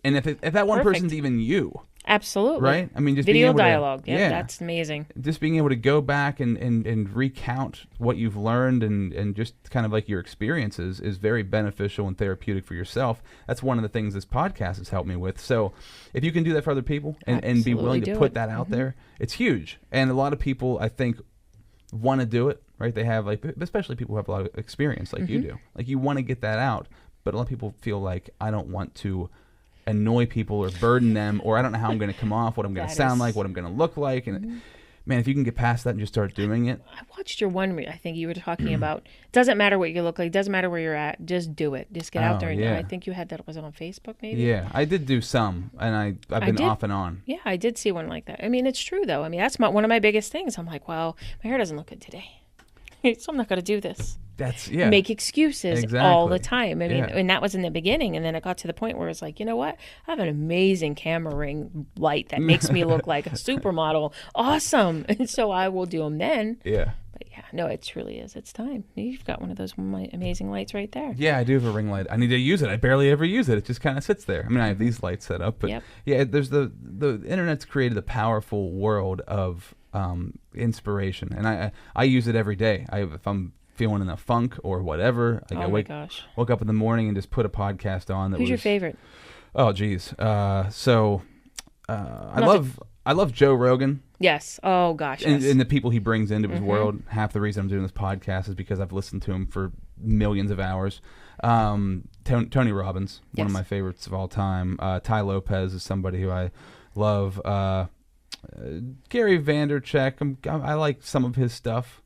S1: and if that one person's even you,
S3: Absolutely.
S1: Right? I mean, just
S3: video
S1: being able
S3: dialogue.
S1: To,
S3: Yeah, that's amazing.
S1: Just being able to go back and recount what you've learned and just kind of like your experiences is very beneficial and therapeutic for yourself. That's one of the things this podcast has helped me with. So if you can do that for other people and be willing to put that out there, it's huge. And a lot of people, I think, want to do it, right? They have, like, especially people who have a lot of experience like you do. Like, you want to get that out, but a lot of people feel like, I don't want to annoy people or burden them, or I don't know how I'm going to come off, what I'm going to sound like, what I'm going to look like. And man, if you can get past that and just start doing it.
S3: I watched your one, I think you were talking about, it doesn't matter what you look like, it doesn't matter where you're at, just do it. Just get out there and do it. I think you had that, was it on Facebook maybe?
S1: Yeah, I did do some, and I've been off and on.
S3: Yeah, I did see one like that. I mean, it's true though. I mean, that's one of my biggest things. I'm like, well, my hair doesn't look good today, so I'm not going to do this. Make excuses all the time. I mean, and that was in the beginning, and then it got to the point where it's like, you know what? I have an amazing camera ring light that makes me look like a supermodel. Awesome. And so I will do them then.
S1: Yeah.
S3: But yeah, no, it truly is. It's time. You've got one of those amazing lights right there.
S1: Yeah, I do have a ring light. I need to use it. I barely ever use it. It just kind of sits there. I mean, I have these lights set up, but yeah, there's the internet's created a powerful world of inspiration, and I use it every day. If I'm feeling in a funk or whatever, like I woke up in the morning and just put a podcast on.
S3: Who's your favorite?
S1: Oh, geez. I love Joe Rogan.
S3: Yes. Oh, gosh.
S1: And the people he brings into his world. Half the reason I'm doing this podcast is because I've listened to him for millions of hours. Tony Robbins, one of my favorites of all time. Ty Lopez is somebody who I love. Gary Vaynerchuk. I like some of his stuff.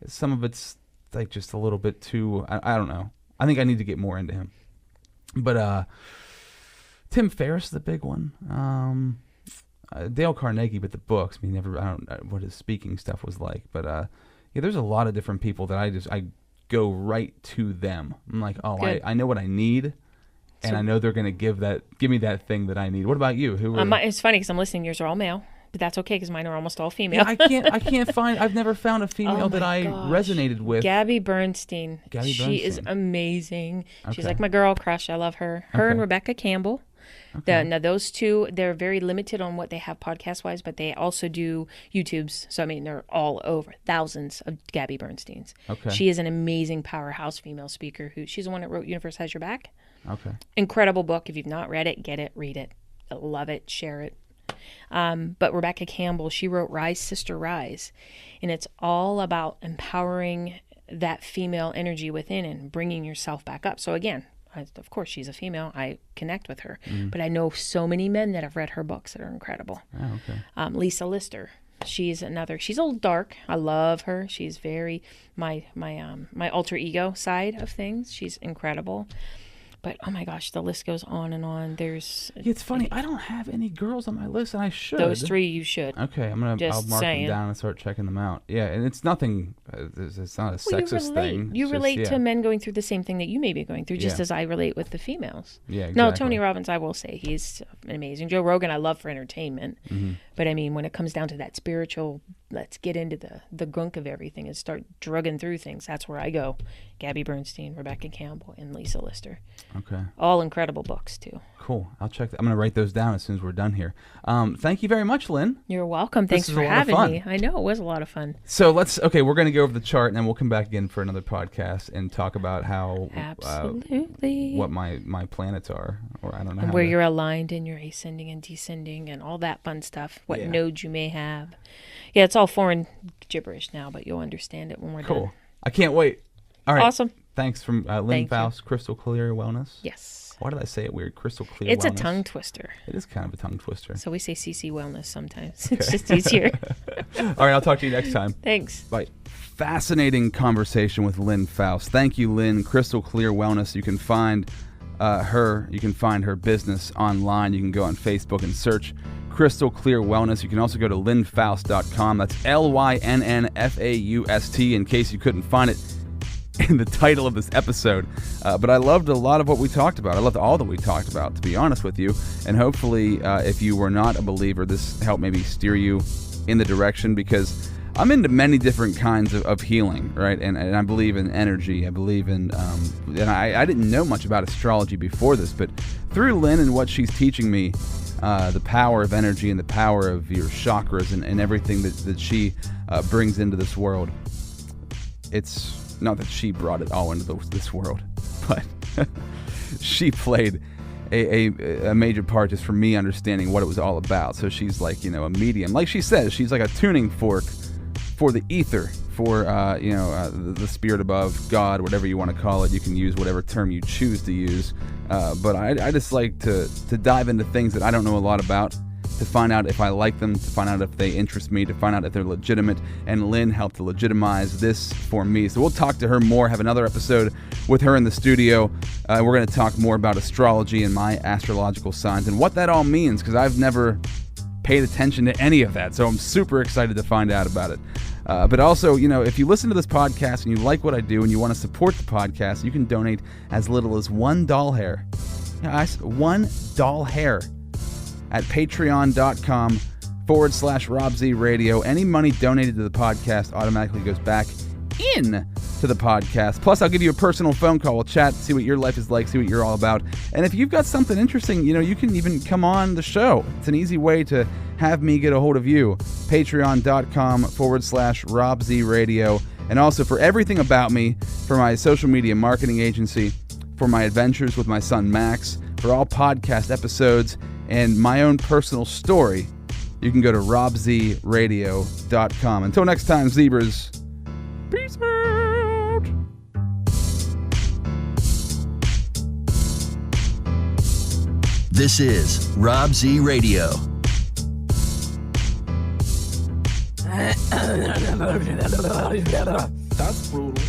S1: Some of it's like just a little bit too, I don't know. I think I need to get more into him. But Tim Ferriss is a big one. Dale Carnegie, but the books. I mean, I don't know what his speaking stuff was like. But there's a lot of different people that I go right to them. I'm like, I know what I need, and I know they're going to give me that thing that I need. What about you?
S3: It's funny because I'm listening. Yours are all male. But that's okay because mine are almost all female.
S1: Yeah, I can't find. I've never found a female that I resonated with.
S3: Gabby Bernstein. She is amazing. Okay. She's like my girl crush. I love her. Her and Rebecca Campbell. Okay. Now those two, they're very limited on what they have podcast wise, but they also do YouTubes. So I mean, they're all over thousands of Gabby Bernsteins. Okay. She is an amazing powerhouse female speaker. She's the one that wrote "Universe Has Your Back." Okay. Incredible book. If you've not read it, get it, read it, love it, share it. But Rebecca Campbell, she wrote Rise, Sister, Rise. And it's all about empowering that female energy within and bringing yourself back up. So again, of course, she's a female. I connect with her. But I know so many men that have read her books that are incredible. Oh, okay. Lisa Lister. She's a little dark. I love her. She's very my alter ego side of things. She's incredible. But, oh, my gosh, the list goes on and on.
S1: It's funny. I don't have any girls on my list, and I should.
S3: Those three you should.
S1: Okay, I'll mark them down and start checking them out. Yeah, and it's nothing. It's not a sexist thing.
S3: You relate to men going through the same thing that you may be going through, just as I relate with the females.
S1: Yeah, exactly.
S3: No, Tony Robbins, I will say, he's amazing. Joe Rogan, I love for entertainment. Mm-hmm. But, I mean, when it comes down to that spiritual, let's get into the gunk of everything and start drugging through things, that's where I go. Gabby Bernstein, Rebecca Campbell, and Lisa Lister. Okay. All incredible books, too.
S1: Cool. I'll check that. I'm going to write those down as soon as we're done here. Thank you very much, Lynn.
S3: You're welcome. Thanks for having me. I know. It was a lot of fun.
S1: So we're going to go over the chart, and then we'll come back again for another podcast and talk about how, what my planets are, or I don't know.
S3: And where you're aligned in your ascending and descending and all that fun stuff, what nodes you may have. Yeah, it's all foreign gibberish now, but you'll understand it when we're done.
S1: Cool. I can't wait. All right.
S3: Awesome.
S1: Thanks from Lynn Faust, Crystal Clear Wellness.
S3: Yes.
S1: Why did I say it weird? Crystal Clear
S3: Wellness. It's a tongue twister.
S1: It is kind of a tongue twister.
S3: So we say CC Wellness sometimes. Okay. It's just easier.
S1: All right, I'll talk to you next time.
S3: Thanks.
S1: Bye. Fascinating conversation with Lynn Faust. Thank you, Lynn. Crystal Clear Wellness. You can find her. You can find her business online. You can go on Facebook and search Crystal Clear Wellness. You can also go to lynnfaust.com. That's LYNNFAUST in case you couldn't find it in the title of this episode. But I loved a lot of what we talked about. I loved all that we talked about, to be honest with you. And hopefully, if you were not a believer, this helped maybe steer you in the direction, because I'm into many different kinds of healing, right? And I believe in energy. I believe in, and I didn't know much about astrology before this, but through Lynn and what she's teaching me, the power of energy and the power of your chakras and everything that she brings into this world. It's not that she brought it all into this world, but she played a major part just for me understanding what it was all about. So she's like, a medium. Like she says, she's like a tuning fork for the ether, for the spirit above, God, whatever you want to call it. You can use whatever term you choose to use. But I just like to dive into things that I don't know a lot about, to find out if I like them, to find out if they interest me, to find out if they're legitimate. And Lynn helped to legitimize this for me. So we'll talk to her more, have another episode with her in the studio. We're going to talk more about astrology and my astrological signs and what that all means, because I've never paid attention to any of that. So I'm super excited to find out about it. But also, if you listen to this podcast and you like what I do and you want to support the podcast, you can donate as little as $1 hair. Yeah, $1 hair at patreon.com/Rob Z Radio. Any money donated to the podcast automatically goes back in to the podcast. Plus, I'll give you a personal phone call. We'll chat, see what your life is like, see what you're all about. And if you've got something interesting, you can even come on the show. It's an easy way to have me get a hold of you. Patreon.com/Rob Z Radio. And also for everything about me, for my social media marketing agency, for my adventures with my son Max, for all podcast episodes, and my own personal story, you can go to robzradio.com. Until next time, zebras, peace out.
S2: This is Rob Z Radio.
S4: That's brutal.